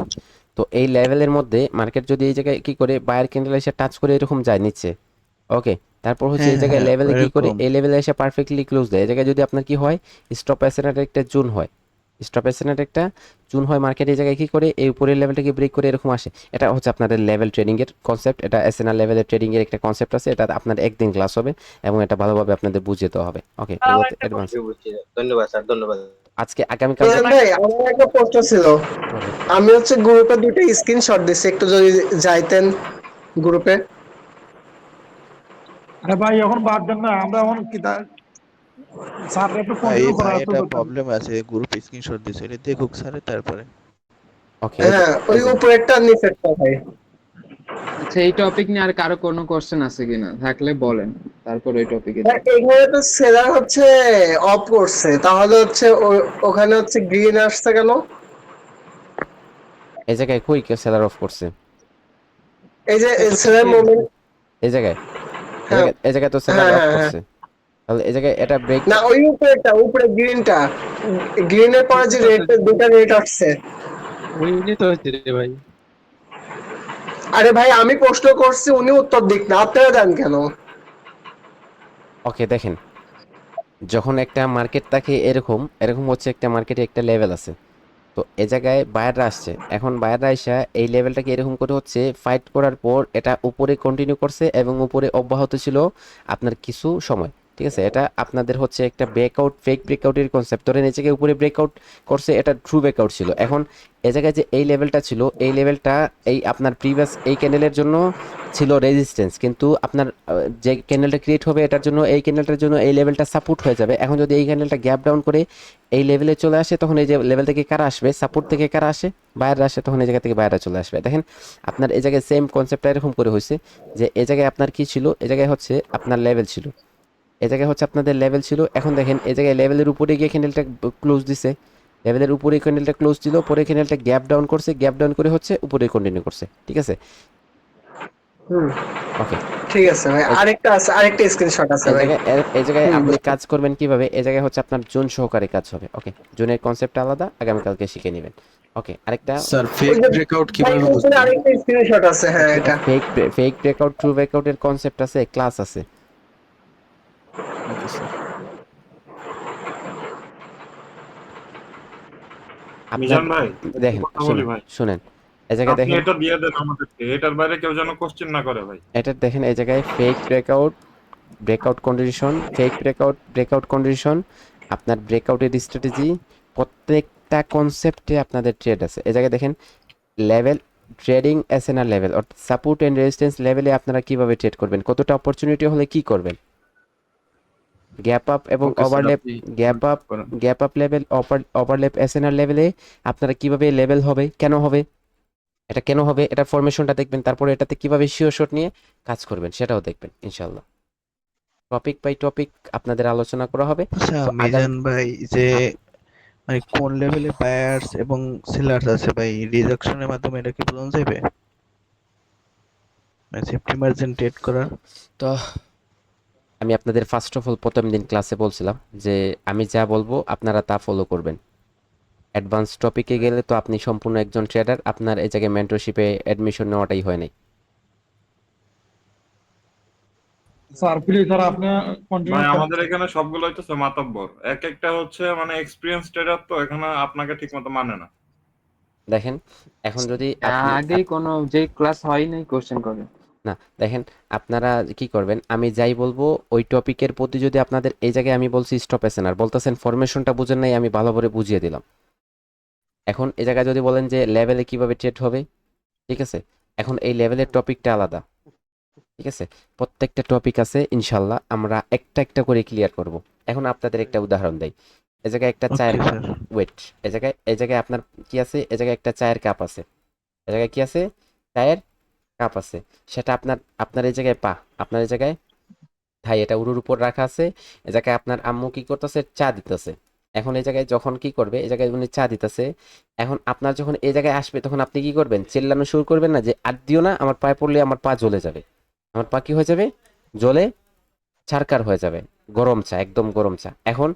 তো এই লেভেলের মধ্যে মার্কেট যদি এই জায়গায় কি করে বায়ার ক্যান্ডেল এসে টাচ করে এরকম যায় নিচে, ওকে, তারপর হচ্ছে এই জায়গায় লেভেলে কি করে এই লেভেলে এসে পারফেক্টলি ক্লোজ দেয়, এই জায়গায় যদি আপনার কি হয় স্টপ এসএনআর একটা জোন হয়, স্টপ এসএনআর একটা জোন হয়, মার্কেট এই জায়গায় কি করে এই উপরের লেভেলটাকে ব্রেক করে এরকম আসে। এটা হচ্ছে আপনাদের লেভেল ট্রেডিং এর কনসেপ্ট, এটা এসএনআর লেভেলের ট্রেডিং এর একটা কনসেপ্ট আছে, এটা আপনার একদিন ক্লাস হবে এবং এটা ভালোভাবে আপনাদের বুঝিয়ে দেওয়া হবে। ওকে, ধন্যবাদ স্যার, ধন্যবাদ। আজকে আগামীকাল ভাই আমার একটা প্রশ্ন ছিল, আমি হচ্ছে গ্রুপে দুটো স্ক্রিনশট দিছি, একটু যদি যাইতেন গ্রুপে। আরে ভাই এখন বাদ দেন না, আমরা এখন কি স্যার একটু কন্টিনিউ করা আছে এটা তো। প্রবলেম আছে, গ্রুপ স্ক্রিনশট দিছে, এটা দেখুক স্যারে তারপরে। ওকে হ্যাঁ ওই উপরেরটা নিচেরটা ভাই। আচ্ছা, এই টপিক নিয়ে আর কারো কোনো কোশ্চেন আছে কিনা? থাকলে বলেন, তারপর ওই টপিকে ভাই, এখানে তো সেলার হচ্ছে অফ করছে, তাহলে হচ্ছে ওখানে হচ্ছে গ্রিন আসছে কেন? এই জায়গায় কই কেউ সেলার অফ করছে? এই যে সেলার মোমেন্ট, এই জায়গায় হ্যাঁ এই জায়গায় তো সেলার হ্যাঁ অফ হ্যাঁ হ্যাঁ। করছে। তাহলে এই জায়গায় এটা ব্রেক না ওই উপরেরটা, উপরে গ্রিনটা, গ্রিনের পরে যে রেড, দুটা রেড আসছে। ওই নিয়ে তো হচ্ছে রে ভাই। আরে ভাই আমি প্রশ্ন করছি, উনি উত্তর দিক না, আপনারা দেন কেন? ওকে দেখেন, যখন একটা মার্কেট থাকে এরকম এরকম হচ্ছে একটা মার্কেটে একটা লেভেল আছে, তো এ জায়গায় বায়াররা আসছে, এখন বায়াররা এসে এই লেভেলটাকে এরকম করে হচ্ছে ফাইট করার পর এটা উপরে কন্টিনিউ করছে এবং উপরে অব্যাহত ছিল আপনার কিছু সময়। ঠিক আছে, এটা আপনাদের হচ্ছে একটা ব্রেকআউট, ফেক ব্রেকআউটের কনসেপ্ট। ধরেন এই জায়গায় উপরে ব্রেকআউট করছে, এটা ট্রু ব্রেকআউট ছিল। এখন এই জায়গায় যে এই লেভেলটা ছিল, এই লেভেলটা এই আপনার প্রিভিয়াস এই ক্যান্ডেলের জন্য ছিল রেজিস্ট্যান্স, কিন্তু আপনার যে ক্যান্ডেলটা ক্রিয়েট হবে এটার জন্য, এই ক্যান্ডেলটার জন্য এই লেভেলটা সাপোর্ট হয়ে যাবে। এখন যদি এই ক্যান্ডেলটা গ্যাপ ডাউন করে এই লেভেলে চলে আসে, তখন এই যে লেভেল থেকে কারা আসবে, সাপোর্ট থেকে কারা আসে, বাইরে আসে, তখন এই জায়গা থেকে বাইরে চলে আসবে। দেখেন আপনার এই জায়গায় সেম কনসেপ্টটা এরকম করে হয়েছে যে এই জায়গায় আপনার কি ছিল, এই জায়গায় হচ্ছে আপনার লেভেল ছিল, এই জায়গায় হচ্ছে আপনাদের লেভেল ছিল। এখন দেখেন এই জায়গায় লেভেলের উপরে গিয়ে ক্যান্ডেলটা ক্লোজ দিছে, লেভেলের উপরে ক্যান্ডেলটা ক্লোজ দিল, পরে ক্যান্ডেলটা গ্যাপ ডাউন করছে, গ্যাপ ডাউন করে হচ্ছে উপরে কন্টিনিউ করছে। ঠিক আছে, ওকে ঠিক আছে ভাই, আরেকটা আছে, আরেকটা স্ক্রিনশট আছে ভাই। এই জায়গায় আপনি কাজ করবেন কিভাবে, এই জায়গায় হচ্ছে আপনার জোন সহকারে কাজ হবে। ওকে, জোনের কনসেপ্ট আলাদা, আগামীকালকে শিখে নেবেন। ওকে, আরেকটা স্যার ফেক ব্রেকআউট কিভাবে ভাই, বুঝবেন? আরেকটা স্ক্রিনশট আছে, হ্যাঁ এটা ফেক ব্রেকআউট, ট্রু ব্রেকআউটের কনসেপ্ট আছে, ক্লাস আছে। মিজান ভাই দেখেন কথা বলি ভাই, শুনেন এই জায়গায় আপনি দেখেন, এটা দিয়ে দেন আমাদেরকে, এটার বাইরে কেউ যেন কোশ্চেন না করে ভাই। এটা দেখেন এই জায়গায় fake breakout, breakout condition, fake breakout, breakout condition, আপনার ব্রেকআউটের স্ট্র্যাটেজি, প্রত্যেকটা কনসেপ্টে আপনাদের ট্রেড আছে। এই জায়গায় দেখেন লেভেল ট্রেডিং এসএনআর লেভেল, অর্থাৎ সাপোর্ট এন্ড রেজিস্ট্যান্স লেভেলে আপনারা কিভাবে ট্রেড করবেন, কতটা অপরচুনিটি হলে কি করবেন, গ্যাপ আপ এবং overlap, gap up level, overlap SNR লেভেলে আপনারা কিভাবে লেভেল হবে, কেন হবে, এটা কেন হবে, এটা ফরমেশনটা দেখবেন, তারপরে এটাতে কিভাবে শিওর শট নিয়ে কাজ করবেন সেটাও দেখবেন ইনশাআল্লাহ। টপিক বাই টপিক আপনাদের আলোচনা করা হবে। আচ্ছা মিজান ভাই, যে মানে কোন লেভেলে বায়ার্স এবং সেলার্স আছে ভাই, রিজেকশনের মাধ্যমে এটা কি বোঝা যাবে মানে সেফটি মার্জিন ট্রেড করার? তো আমি আপনাদের ফার্স্ট অফ অল প্রথম দিন ক্লাসে বলছিলাম যে আমি যা বলবো আপনারা তা ফলো করবেন। অ্যাডভান্স টপিকে গেলে তো আপনি সম্পূর্ণ একজন ট্রেডার, আপনার এই জায়গায় মেন্টরশিপে অ্যাডমিশন নেওয়াটাই হয় নাই। স্যার প্লিজ স্যার আপনি কন্টিনিউ ভাই করেন। আমাদের এখানে সবগুলো হইতেছে মাতাব্বর, এক একটা হচ্ছে মানে এক্সপিরিয়েন্স ট্রেডার, তো এখানে আপনাকে ঠিকমতো মানে না। দেখেন এখন যদি আগেই কোনো যে ক্লাস হয় নাই কোশ্চেন করে না, দেখেন আপনারা কি করবেন, আমি যাই বলবো ওই টপিকের প্রতি যদি আপনাদের এই জায়গায় আমি বলছি স্টপ এসেন আর বলতেছেন ফরমেশনটা বুঝেন নাই, আমি ভালো করে বুঝিয়ে দিলাম। এখন এই জায়গায় যদি বলেন যে লেভেলে কিভাবে ট্রেড হবে, ঠিক আছে, এখন এই লেভেলের টপিকটা আলাদা। ঠিক আছে, প্রত্যেকটা টপিক আছে ইনশাল্লাহ, আমরা একটা একটা করে ক্লিয়ার করব। এখন আপনাদের একটা উদাহরণ দেই, এই জায়গায় একটা চায়ের কাপ, ওয়েট, এই জায়গায় আপনার কি আছে, এই জায়গায় একটা চায়ের কাপ আছে, এই জায়গায় কি আছে, চায়ের কাপ আছে, সেটা আপনার এই জায়গায় পা, আপনার এই জায়গায় থাই, এটা উরুর উপর রাখা আছে। এই জায়গায় আপনার আম্মু কি করতেছে, চা দিতেছে। এখন এই জায়গায় যখন কি করবে, এই জায়গায় উনি চা দিতেছে, এখন আপনার যখন এই জায়গায় আসবে তখন আপনি কি করবেন, চিল্লানো শুরু করবেন না যে আর দিও না, আমার পায়ে পড়লে আমার পা জ্বলে যাবে, আমার পা কি হয়ে যাবে, জ্বলে ছারকার হয়ে যাবে, গরম চা, একদম গরম চা। এখন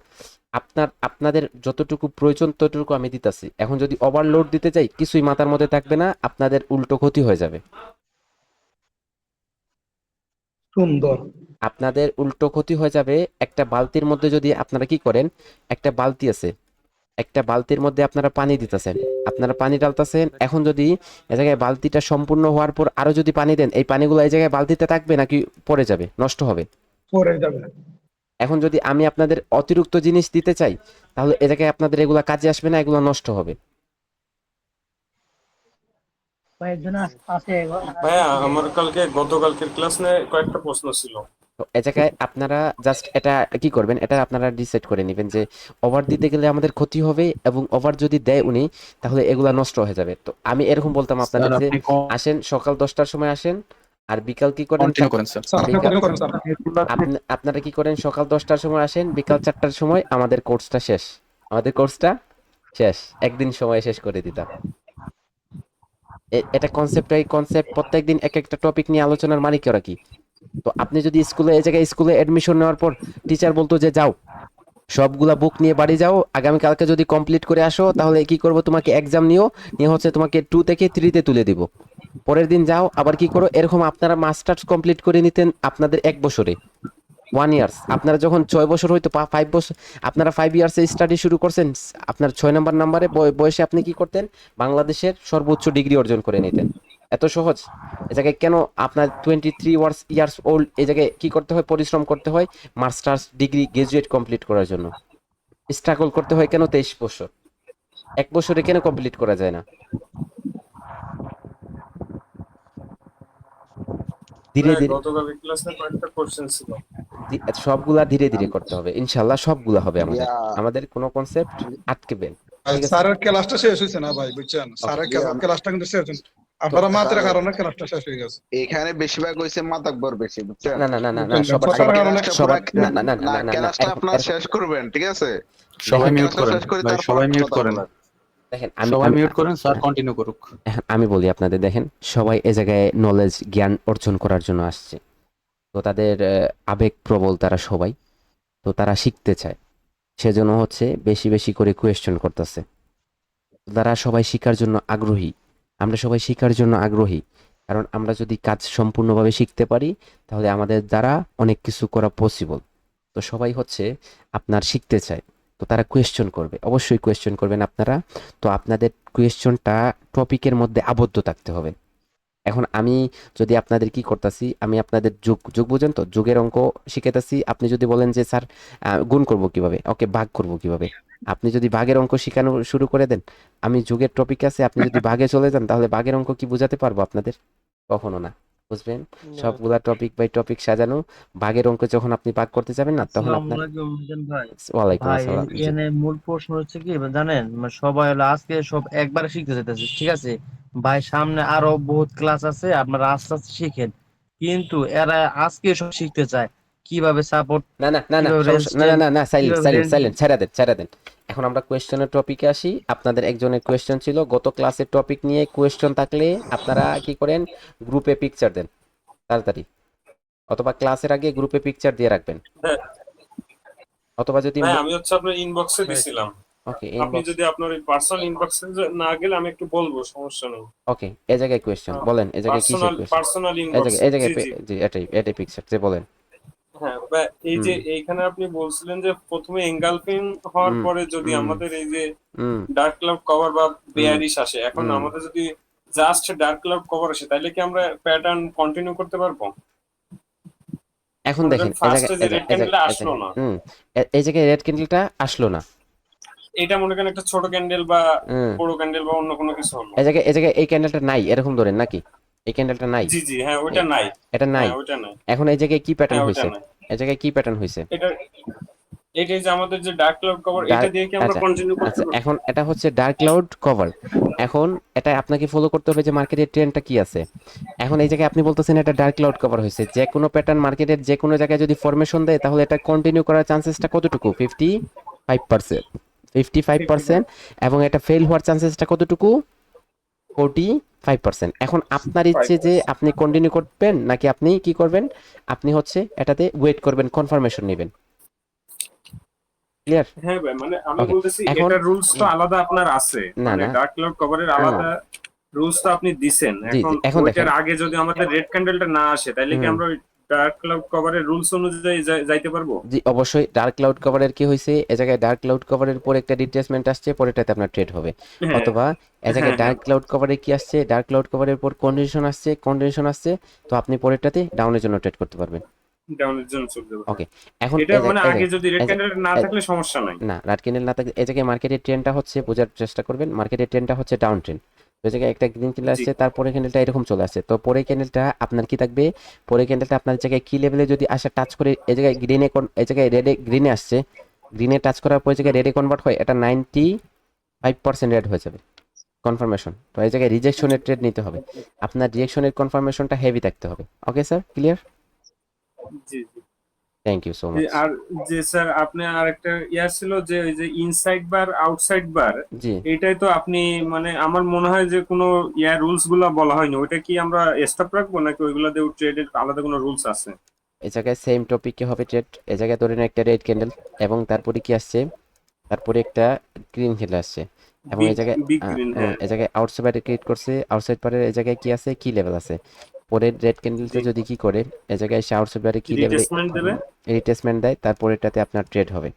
আপনাদের যতটুকু প্রয়োজন ততটুকু আমি দিতেছি। এখন যদি ওভারলোড দিতে যাই কিছুই মাথার মধ্যে থাকবে না, আপনাদের উল্টো ক্ষতি হয়ে যাবে। সুন্দর, আপনাদের উল্টো ক্ষতি হয়ে যাবে। একটা বালতির মধ্যে যদি আপনারা কি করেন, একটা বালতি আছে, একটা বালতির মধ্যে আপনারা পানি দিতেছেন, আপনারা পানি ঢালতেছেন, এখন যদি এই জায়গায় বালতিটা সম্পূর্ণ হওয়ার পর আরো যদি পানি দেন, এই পানিগুলো এই জায়গায় বালতিতে থাকবে নাকি পড়ে যাবে, নষ্ট হবে, পরে যাবে। এখন যদি আমি আপনাদের অতিরিক্ত জিনিস দিতে চাই তাহলে এ জায়গায় আপনাদের এগুলা কাজে আসবে না, এগুলা নষ্ট হবে। ভাইয়া আমার গতকালকের ক্লাস নিয়ে কয়েকটা প্রশ্ন ছিল। তো এ জায়গায় আপনারা জাস্ট এটা কি করবেন, এটা আপনারা ডিসাইড করে নেবেন যে ওভার দিতে গেলে আমাদের ক্ষতি হবে এবং ওভার যদি দেয় উনি তাহলে এগুলা নষ্ট হয়ে যাবে। তো আমি এরকম বলতাম আপনাদের যে আসেন সকাল 10টার সময় আসেন, আর বিকাল কি করেন, আপনারা কি করেন সকাল 10টার সময় আসেন, বিকাল 4টার সময় আমাদের কোর্সটা শেষ, আমাদের কোর্সটা শেষ, একদিন সময় শেষ করে দিতাম। এটা কনসেপ্ট প্রত্যেকদিন এক একটা টপিক নিয়ে আলোচনার মানে কি ওরা কি। তো আপনি যদি এই জায়গায় স্কুলে এডমিশন নেওয়ার পর টিচার বলতো যে যাও সবগুলা বুক নিয়ে বাড়ি যাও, আগামীকালকে যদি কমপ্লিট করে আসো তাহলে কি করব, তোমাকে এক্সাম নিয়ে হচ্ছে তোমাকে 2 থেকে 3-তে তুলে দিব, পরের দিন যাও আবার কি করো। এরকম আপনারা মাস্টার্স কমপ্লিট করে নিতেন আপনাদের 1 বছরে, 1 ইয়ার্স। আপনারা যখন 6 বছর হইতো 5 বছর, আপনারা 5 ইয়ার্সে স্টাডি শুরু করছেন, আপনার 6 নাম্বারে বয়সে আপনি কি করতেন, বাংলাদেশের সর্বোচ্চ ডিগ্রি অর্জন করে নিতেন। এত সহজ। এ জায়গায় কেন আপনার 23 ইয়ার্স ওল্ড এই জায়গায় কি করতে হয়, পরিশ্রম করতে হয় মাস্টার্স ডিগ্রি গ্রাজুয়েট কমপ্লিট করার জন্য, স্ট্রাগল করতে হয় কেন 23 বছর, 1 বছরে কেন কমপ্লিট করা যায় না? ধীরে ধীরে গতকালকের ক্লাসে কয়েকটা কোশ্চেন ছিল। সবগুলা ধীরে ধীরে করতে হবে, ইনশাল্লাহ সবগুলা হবে। আমাদের কোনো কনসেপ্ট আটকেবেন। স্যারের ক্লাসটা শেষ হয়েছে না ভাই, বুঝছেন? স্যারের ক্লাসটা কিন্তু শেষ হয়েছে, আপনারা মাত্র কারণে ক্লাসটা শেষ হয়ে গেছে। এখানে বেশিরভাগ হইছে মাতাকবর বেশি, বুঝছেন? না ক্লাসটা আপনারা শেষ করবেন, ঠিক আছে? সবাই মিউট করেন, সবাই মিউট করেন, দেখেন সবাই মিউট করেন, স্যার কন্টিনিউ করুক। আমি বলি আপনাদের, দেখেন সবাই এ জায়গায় নলেজ জ্ঞান অর্জন করার জন্য আসছে, তো তাদের আবেগ প্রবল তারা সবাই, তো তারা শিখতে চায়, সেজন্য হচ্ছে বেশি বেশি করে কোয়েশ্চেন করতেছে। তারা সবাই শিখার জন্য আগ্রহী, আমরা সবাই শিখার জন্য আগ্রহী, কারণ আমরা যদি কাজ সম্পূর্ণভাবে শিখতে পারি তাহলে আমাদের দ্বারা অনেক কিছু করা পসিবল। তো সবাই হচ্ছে আপনার শিখতে চায়, তো তারা কোয়েশ্চেন করবে, অবশ্যই কোয়েশ্চেন করবেন আপনারা। তো আপনাদের কোয়েশ্চেনটা টপিকের মধ্যে আবদ্ধ থাকতে হবে। এখন আমি যদি আপনাদের কি করতেছি, আমি আপনাদের যোগ বুঝেন তো, যোগের অঙ্ক শিখাইতেছি। আপনি যদি বলেন যে স্যার গুণ করব কিভাবে, ওকে ভাগ করব কিভাবে, আপনি যদি ভাগের অঙ্ক শেখানো শুরু করে দেন, আমি যোগের টপিক আছে, আপনি যদি ভাগে চলে যান তাহলে ভাগের অঙ্ক কি বুঝাতে পারবো আপনাদের? কখনো না, বুঝবেন? সবগুলা টপিক বাই টপিক সাজানো, ভাগের অঙ্ক যখন আপনি ভাগ করতে যাবেন না তখন আপনার ওয়ালাইকুম আসসালাম। এখানে মূল প্রশ্ন হচ্ছে কি জানেন, সবাই হলো আজকে সব একবারে শিখতে চাইতেছে, ঠিক আছে ভাই, সামনে আরো বহুত ক্লাস আছে, আপনারা আস্তে আস্তে শিখেন, কিন্তু এরা আজকে সব শিখতে চায় কিভাবে সাপোর্ট। না সাইলেন্ট ছেড়ে দেন। এখন আমরা কোয়েশ্চেনের টপিকে আসি। আপনাদের একজনের কোয়েশ্চেন ছিল গত ক্লাসের টপিক নিয়ে, কোয়েশ্চেন থাকলে আপনারা কি করেন, গ্রুপে পিকচার দেন তাড়াতাড়ি, অথবা ক্লাসের আগে গ্রুপে পিকচার দিয়ে রাখবেন, অথবা যদি আমি হচ্ছে আপনার ইনবক্সে দিছিলাম। ওকে, আপনি যদি আপনার পার্সোনাল ইনবক্সে না গেলে আমি একটু বলবো, সমস্যা নেই। ওকে, এই জায়গায় কোয়েশ্চেন বলেন, এই জায়গায় কি পার্সোনাল ইনবক্স, এই জায়গায় জি এটাই পিকচার যে বলেন। হ্যাঁ, এই যে এইখানে আপনি বলছিলেন যে প্রথমে এনগালফিং হওয়ার পরে যদি আমাদের এই যে ডার্ক ক্লাউড কভার বা বেয়ারিশ আসে, এখন আমাদের যদি জাস্ট ডার্ক ক্লাউড কভার আসে তাহলে কি আমরা প্যাটার্ন কন্টিনিউ করতে পারবো? এখন দেখেন এই জায়গায় রেড ক্যান্ডেলটা আসলো না, এটা মনে করেন একটা ছোট ক্যান্ডেল বা বড় ক্যান্ডেল বা অন্য কোনো কিছু হলো, এই জায়গায় এই ক্যান্ডেলটা নাই এরকম ধরেন নাকি, এই ক্যান্ডেলটা নাই। জি হ্যাঁ, ওটা নাই, এটা নাই, ওটা নাই। এখন এই জায়গায় কি প্যাটার্ন হইছে, এই জায়গায় কি প্যাটার্ন হইছে, এটা যে আমাদের যে ডার্ক ক্লাউড কভার, এটা দিয়ে কি আমরা কন্টিনিউ করতে পারবো? এখন এটা হচ্ছে ডার্ক ক্লাউড কভার, এখন এটা আপনাকে ফলো করতে হবে যে মার্কেটের ট্রেন্ডটা কি আছে। এখন এই জায়গায় আপনি বলতেছেন এটা ডার্ক ক্লাউড কভার হয়েছে, যে কোনো প্যাটার্ন মার্কেটের যে কোনো জায়গায় যদি ফরমেশন দেয় তাহলে এটা কন্টিনিউ করার চান্সেসটা কতটুকু? 55%, এবং এটা ফেল হওয়ার চান্সেসটা কতটুকু? 45%। এখন আপনার ইচ্ছে যে আপনি কন্টিনিউ করবেন নাকি আপনি কি করবেন, আপনি হচ্ছে এটাতে ওয়েট করবেন, কনফার্মেশন নেবেন। ক্লিয়ার? হ্যাঁ ভাই, মানে আমি বলতেছি এটা রুলসটা আলাদা আপনার আছে, মানে ডার্ক ক্লাউড কভারের আলাদা রুলসটা আপনি দিবেন। এখন এর আগে যদি আমাদের রেড ক্যান্ডেলটা না আসে তাহলে কি আমরা ডার্ক ক্লাউড কভারের রুলস অনুযায়ী যাইতে পারবো? জি অবশ্যই। ডার্ক ক্লাউড কভারের কি হইছে, এই জায়গায় ডার্ক ক্লাউড কভারের পর একটা রিট্রেসমেন্ট আসছে, পরেরটাতে আপনার ট্রেড হবে, অথবা এই জায়গায় ডার্ক ক্লাউড কভারে কি আসছে, ডার্ক ক্লাউড কভারের পর কন্ডিশন আসছে, তো আপনি পরেরটাতে ডাউনের জন্য ট্রেড করতে পারবেন। ডাউনের জন্য চলে যাবে। ওকে, এখন এটা মানে আগে যদি রেড ক্যান্ডেল না থাকলে সমস্যা নাই। না, রেড ক্যান্ডেল না থাকলে এই জায়গায় মার্কেটের ট্রেন্ডটা হচ্ছে, বোঝার চেষ্টা করবেন, মার্কেটের ট্রেন্ডটা হচ্ছে ডাউন ট্রেন্ড। তো এই জায়গায় একটা গ্রিন ক্যান্ডেল আসছে, তারপরে ক্যান্ডেলটা এরকম চলে আসছে, তো পরে ক্যান্ডেলটা আপনার কি থাকবে, পরে ক্যান্ডেলটা আপনার জায়গায় কি লেভেলে যদি আসে টাচ করে এই জায়গায় গ্রিনে, এই জায়গায় রেডে, গ্রিনে আসছে, গ্রিনে টাচ করার পর জায়গায় রেডে কনভার্ট হয়, এটা 95% রেড হয়ে যাবে কনফার্মেশন। তো এই জায়গায় রিজেকশনের ট্রেড নিতে হবে, আপনার রিজেকশনের কনফার্মেশনটা হেভি থাকতে হবে। Okay sir, clear? জি জি। Thank you so much. আর যে স্যার আপনি আরেকটা ইয়ার ছিল যে ওই যে ইনসাইড বার আউটসাইড বার, জি, এটাই তো আপনি মানে আমার মনে হয় যে কোনো ইয়ার রুলস গুলা বলা হয়নি, ওইটা কি আমরা স্টপ রাখবো নাকি ওইগুলা দিয়ে ট্রেডের আলাদা কোনো রুলস আছে? এই জায়গায় সেম টপিকে হবে ট্রেড। এই জায়গায় ধরেন একটা রেড ক্যান্ডেল এবং তারপরে কি আসছে, তারপরে একটা গ্রিন ক্যান্ডেল আসছে, এবং এই জায়গায় বিগ গ্রিন, হ্যাঁ এই জায়গায় আউটসাইড পারে ক্রিয়েট করছে, আউটসাইড পারে এই জায়গায় কি আছে, কি লেভেল আছে, পরের রেড ক্যান্ডেলটা যদি কি করে এই জায়গায় এসে আউটসাইড পারে কি লেভেলে রিট্রেসমেন্ট দেবে, রিট্রেসমেন্ট দেয়, তারপরেটাতে আপনার ট্রেড হবে।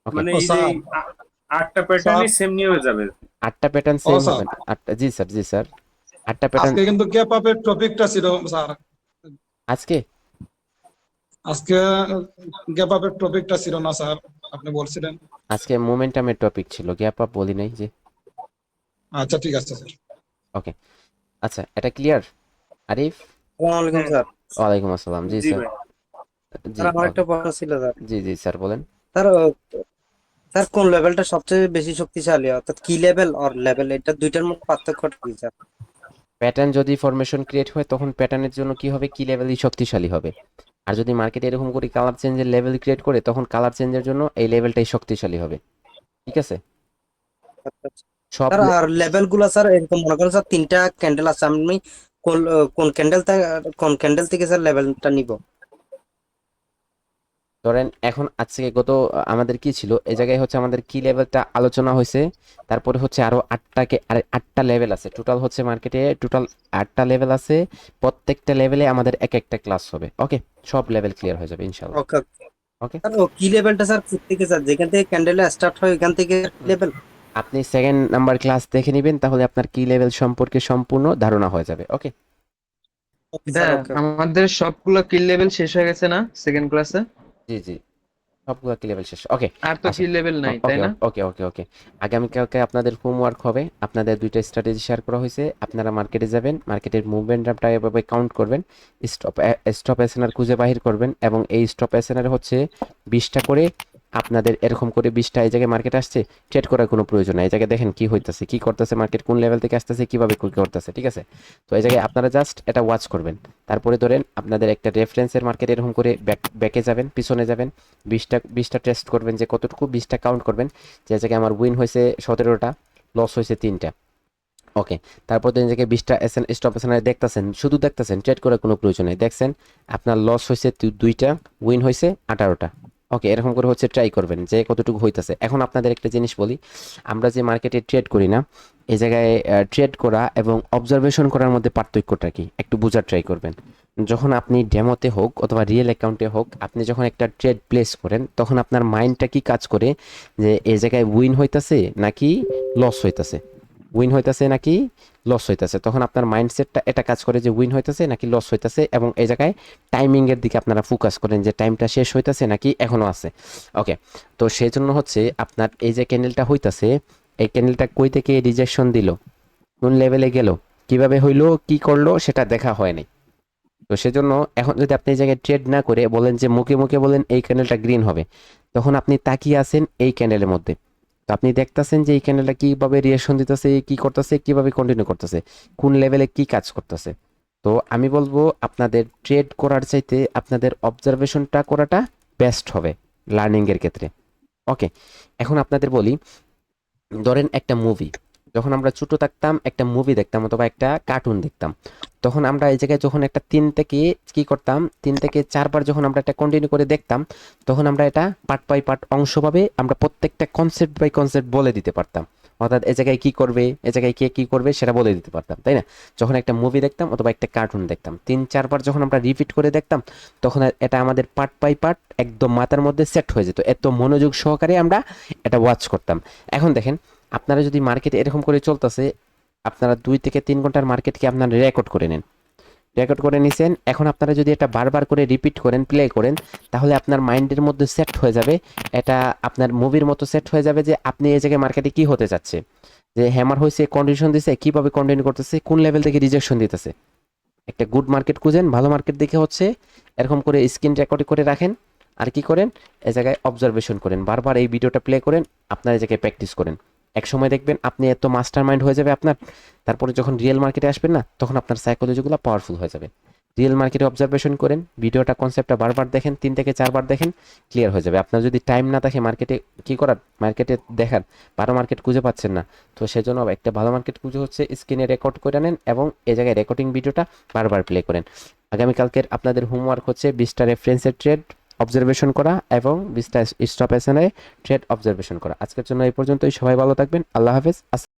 ওকে, মানে এই যে 8টা প্যাটার্নই সেম নিয়ে হয়ে যাবে, 8টা প্যাটার্ন সেম হবে না। 8টা, জি স্যার, জি স্যার, 8টা প্যাটার্ন আজকে কিন্তু গ্যাপ আপের টপিকটা ছিল স্যার, আজকে আজকে গ্যাপ আপের টপিকটা ছিল না স্যার, আপনি বলছিলেন। আজকে মোমেন্টামের টপিক ছিল, গ্যাপ আপ বলি নাই যে। আচ্ছা ঠিক আছে স্যার। ওকে, আচ্ছা, এটা ক্লিয়ার? আরিফ, আসসালামু আলাইকুম স্যার। ওয়ালাইকুম আসসালাম। জি স্যার, জি স্যার আমার একটা প্রশ্ন ছিল স্যার। জি জি স্যার বলেন। স্যার স্যার কোন লেভেলটা সবচেয়ে বেশি শক্তিশালী, অর্থাৎ কি লেভেল আর লেভেল, এটা দুইটার মধ্যে পার্থক্যটা কি স্যার? প্যাটার্ন যদি ফরমেশন ক্রিয়েট হয় তখন প্যাটার্নের জন্য কি হবে, কি লেভেলই শক্তিশালী হবে। আর যদি মার্কেটে এরকম করে কালার চেঞ্জের লেভেল ক্রিয়েট করে তখন কালার চেঞ্জের জন্য এই লেভেলটাই শক্তিশালী হবে। ঠিক আছে, সব স্যার আর লেভেল গুলা স্যার এরকম মনে করেন স্যার 3টা ক্যান্ডেল আছে, আমি কোন কোন ক্যান্ডেল থেকে স্যার লেভেলটা নিব? ধরেন এখন আজকে গত আমাদের কি ছিল, এই জায়গায় হচ্ছে আমাদের কি লেভেলটা আলোচনা হয়েছে, তারপরে হচ্ছে আরো 8টা লেভেল আছে, টোটাল হচ্ছে মার্কেটে টোটাল 8টা লেভেল আছে, প্রত্যেকটা লেভেলে আমাদের এক একটা ক্লাস হবে। ওকে, সব লেভেল ক্লিয়ার হয়ে যাবে ইনশাআল্লাহ। ওকে ওকে স্যার, ও কি লেভেলটা স্যার থেকে স্যার যেখান থেকে ক্যান্ডেল স্টার্ট হয় ওখান থেকে লেভেল? আপনি সেকেন্ড নাম্বার ক্লাস দেখে নেবেন, তাহলে আপনার কি লেভেল সম্পর্কে সম্পূর্ণ ধারণা হয়ে যাবে। ওকে, আমাদের সবগুলো কিল লেভেল শেষ হয়ে গেছে না সেকেন্ড ক্লাসে? জি জি, সবগুলো কি লেভেল শেষ। ওকে, আর তো কিল লেভেল নাই তাই না? ওকে ওকে ওকে, আগামীকালকে আপনাদের হোমওয়ার্ক হবে, আপনাদের দুইটা স্ট্র্যাটেজি শেয়ার করা হয়েছে, আপনারা মার্কেটে যাবেন, মার্কেটের মুভমেন্টটা এভাবে কাউন্ট করবেন, স্টপ এসএনআর খুঁজে বাহির করবেন, এবং এই স্টপ এসএনআর হচ্ছে 20টা করে, আপনাদের এরকম করে 20টা এই জায়গায় মার্কেট আসছে, ট্রেড করার কোনো প্রয়োজন নাই। এই জায়গায় দেখেন কি হইতেছে, কি করতেছে মার্কেট, কোন লেভেল থেকে আসতেছে, কিভাবে কি করতেছে। ঠিক আছে, তো এই জায়গায় আপনারা জাস্ট এটা ওয়াচ করবেন, তারপরে ধরেন আপনাদের একটা রেফারেন্সের মার্কেট এরকম করে ব্যাকে যাবেন, পিছনে যাবেন, 20টা টেস্ট করবেন যে কতটুকু, 20টা কাউন্ট করবেন যে জায়গায় আমার উইন হয়েছে 17টা, লস হয়েছে 3টা। ওকে, তারপর দিন জায়গায় 20টা স্টপ এসএনআর দেখতেছেন, শুধু দেখতেছেন, ট্রেড করার কোনো প্রয়োজন নেই, দেখছেন আপনার লস হয়েছে 2টা, উইন হয়েছে 18টা। ওকে, এরকম করে হচ্ছে ট্রাই করবেন যে কতটুকু হইতেছে। এখন আপনাদের একটা জিনিস বলি, আমরা যে মার্কেটে ট্রেড করি না, এই জায়গায় ট্রেড করা এবং অবজারভেশন করার মধ্যে পার্থক্যটা কি একটু বোঝার ট্রাই করবেন। যখন আপনি ডেমোতে হোক অথবা রিয়েল অ্যাকাউন্টে হোক, আপনি যখন একটা ট্রেড প্লেস করেন তখন আপনার মাইন্ডটা কি কাজ করে, যে এই জায়গায় উইন হইতাছে নাকি লস হইতাছে, উইন হইতাছে নাকি লস হইতাছে, তখন আপনার মাইন্ডসেটটা এটা কাজ করে যে উইন হইতাছে নাকি লস হইতাছে, এবং এই জায়গায় টাইমিংয়ের দিকে আপনারা ফোকাস করেন যে টাইমটা শেষ হইতাছে নাকি এখনো আছে। ওকে, তো সেই জন্য হচ্ছে আপনার এই যে ক্যান্ডেলটা হইতাছে, এই ক্যান্ডেলটা কই থেকে রিজেকশন দিল, কোন লেভেলে গেল, কিভাবে হইলো, কি করলো, সেটা দেখা হয় নাই। তো সেজন্য এখন যদি আপনি এই জায়গায় ট্রেড না করে বলেন যে মুখে মুখে বলেন এই ক্যান্ডেলটা গ্রিন হবে, তখন আপনি তাকিয়ে আছেন এই ক্যান্ডেলের মধ্যে, তো আপনি দেখতেছেন যে এই ক্যান্ডেলটা কিভাবে রিঅ্যাকশন দিতেছে, কি করতেছে, কিভাবে কন্টিনিউ করতেছে, কোন লেভেলে কি কাজ করতেছে। তো আমি বলবো আপনাদের ট্রেড করার চাইতে আপনাদের অবজারভেশনটা করাটা বেস্ট হবে লার্নিংয়ের ক্ষেত্রে। ওকে, এখন আপনাদের বলি, ধরেন একটা মুভি, যখন আমরা ছোট থাকতাম একটা মুভি দেখতাম অথবা একটা কার্টুন দেখতাম, তখন আমরা এই জায়গায় যখন একটা 3 থেকে কি করতাম, 3 থেকে 4 বার যখন আমরা এটা কন্টিনিউ করে দেখতাম, তখন আমরা এটা পার্ট বাই পার্ট অংশভাবে আমরা প্রত্যেকটা কনসেপ্ট বাই কনসেপ্ট বলে দিতে পারতাম, অর্থাৎ এ জায়গায় কি করবে, এ জায়গায় কে কি করবে সেটা বলে দিতে পারতাম, তাই না? যখন একটা মুভি দেখতাম অথবা একটা কার্টুন দেখতাম 3-4 বার যখন আমরা রিপিট করে দেখতাম, তখন এটা আমাদের পার্ট বাই পার্ট একদম মাথার মধ্যে সেট হয়ে যেত, এত মনোযোগ সহকারে আমরা এটা ওয়াচ করতাম। এখন দেখেন আপনারা যদি মার্কেটে এরকম করে চলতেছে, আপনারা 2 থেকে 3 ঘন্টার মার্কেটকে আপনারা রেকর্ড করে নেন, রেকর্ড করে নিছেন। এখন আপনারা যদি এটা বারবার করে রিপিট করেন, প্লে করেন, তাহলে আপনার মাইন্ডের মধ্যে সেট হয়ে যাবে, এটা আপনার মুভির মতো সেট হয়ে যাবে যে আপনি এই জায়গায় মার্কেটে কি হতে চাচ্ছে, যে হ্যামার হয়েছে, কন্ডিশন দিছে, কিভাবে কন্টিনিউ করতেছে, কোন লেভেল থেকে রিজেকশন দিতেছে। একটা গুড মার্কেট খুঁজেন, ভালো মার্কেট দেখে হচ্ছে এরকম করে স্ক্রিন রেকর্ড করে রাখেন। আর কি করেন, এই জায়গায় অবজারভেশন করেন, বারবার এই ভিডিওটা প্লে করেন, আপনার এই জায়গায় প্র্যাকটিস করেন। এক সময় দেখবেন আপনি এত মাস্টার মাইন্ড হয়ে যাবে আপনার, তারপরে যখন রিয়েল মার্কেটে আসবেন না, তখন আপনার সাইকোলজিগুলো পাওয়ারফুল হয়ে যাবে। রিয়েল মার্কেটে অবজারভেশন করেন, ভিডিওটা কনসেপ্টটা বারবার দেখেন, 3 থেকে 4 বার দেখেন, ক্লিয়ার হয়ে যাবে। আপনার যদি টাইম না থাকে মার্কেটে কি করার, মার্কেটে দেখার, ভালো মার্কেট খুঁজে পাচ্ছেন না, তো সেজন্য একটা ভালো মার্কেট খুঁজে হচ্ছে স্ক্রিনে রেকর্ড করে নেন এবং এই জায়গায় রেকর্ডিং ভিডিওটা বারবার প্লে করেন। আগামীকালকের আপনাদের হোমওয়ার্ক হচ্ছে 20টা রেফারেন্সের ট্রেড অবজারভেশন করা এবং 20টা স্টপ এসএনএ ট্রেড অবজারভেশন করা। আজকের জন্য এই পর্যন্তই, সবাই ভালো থাকবেন, আল্লাহ হাফেজ।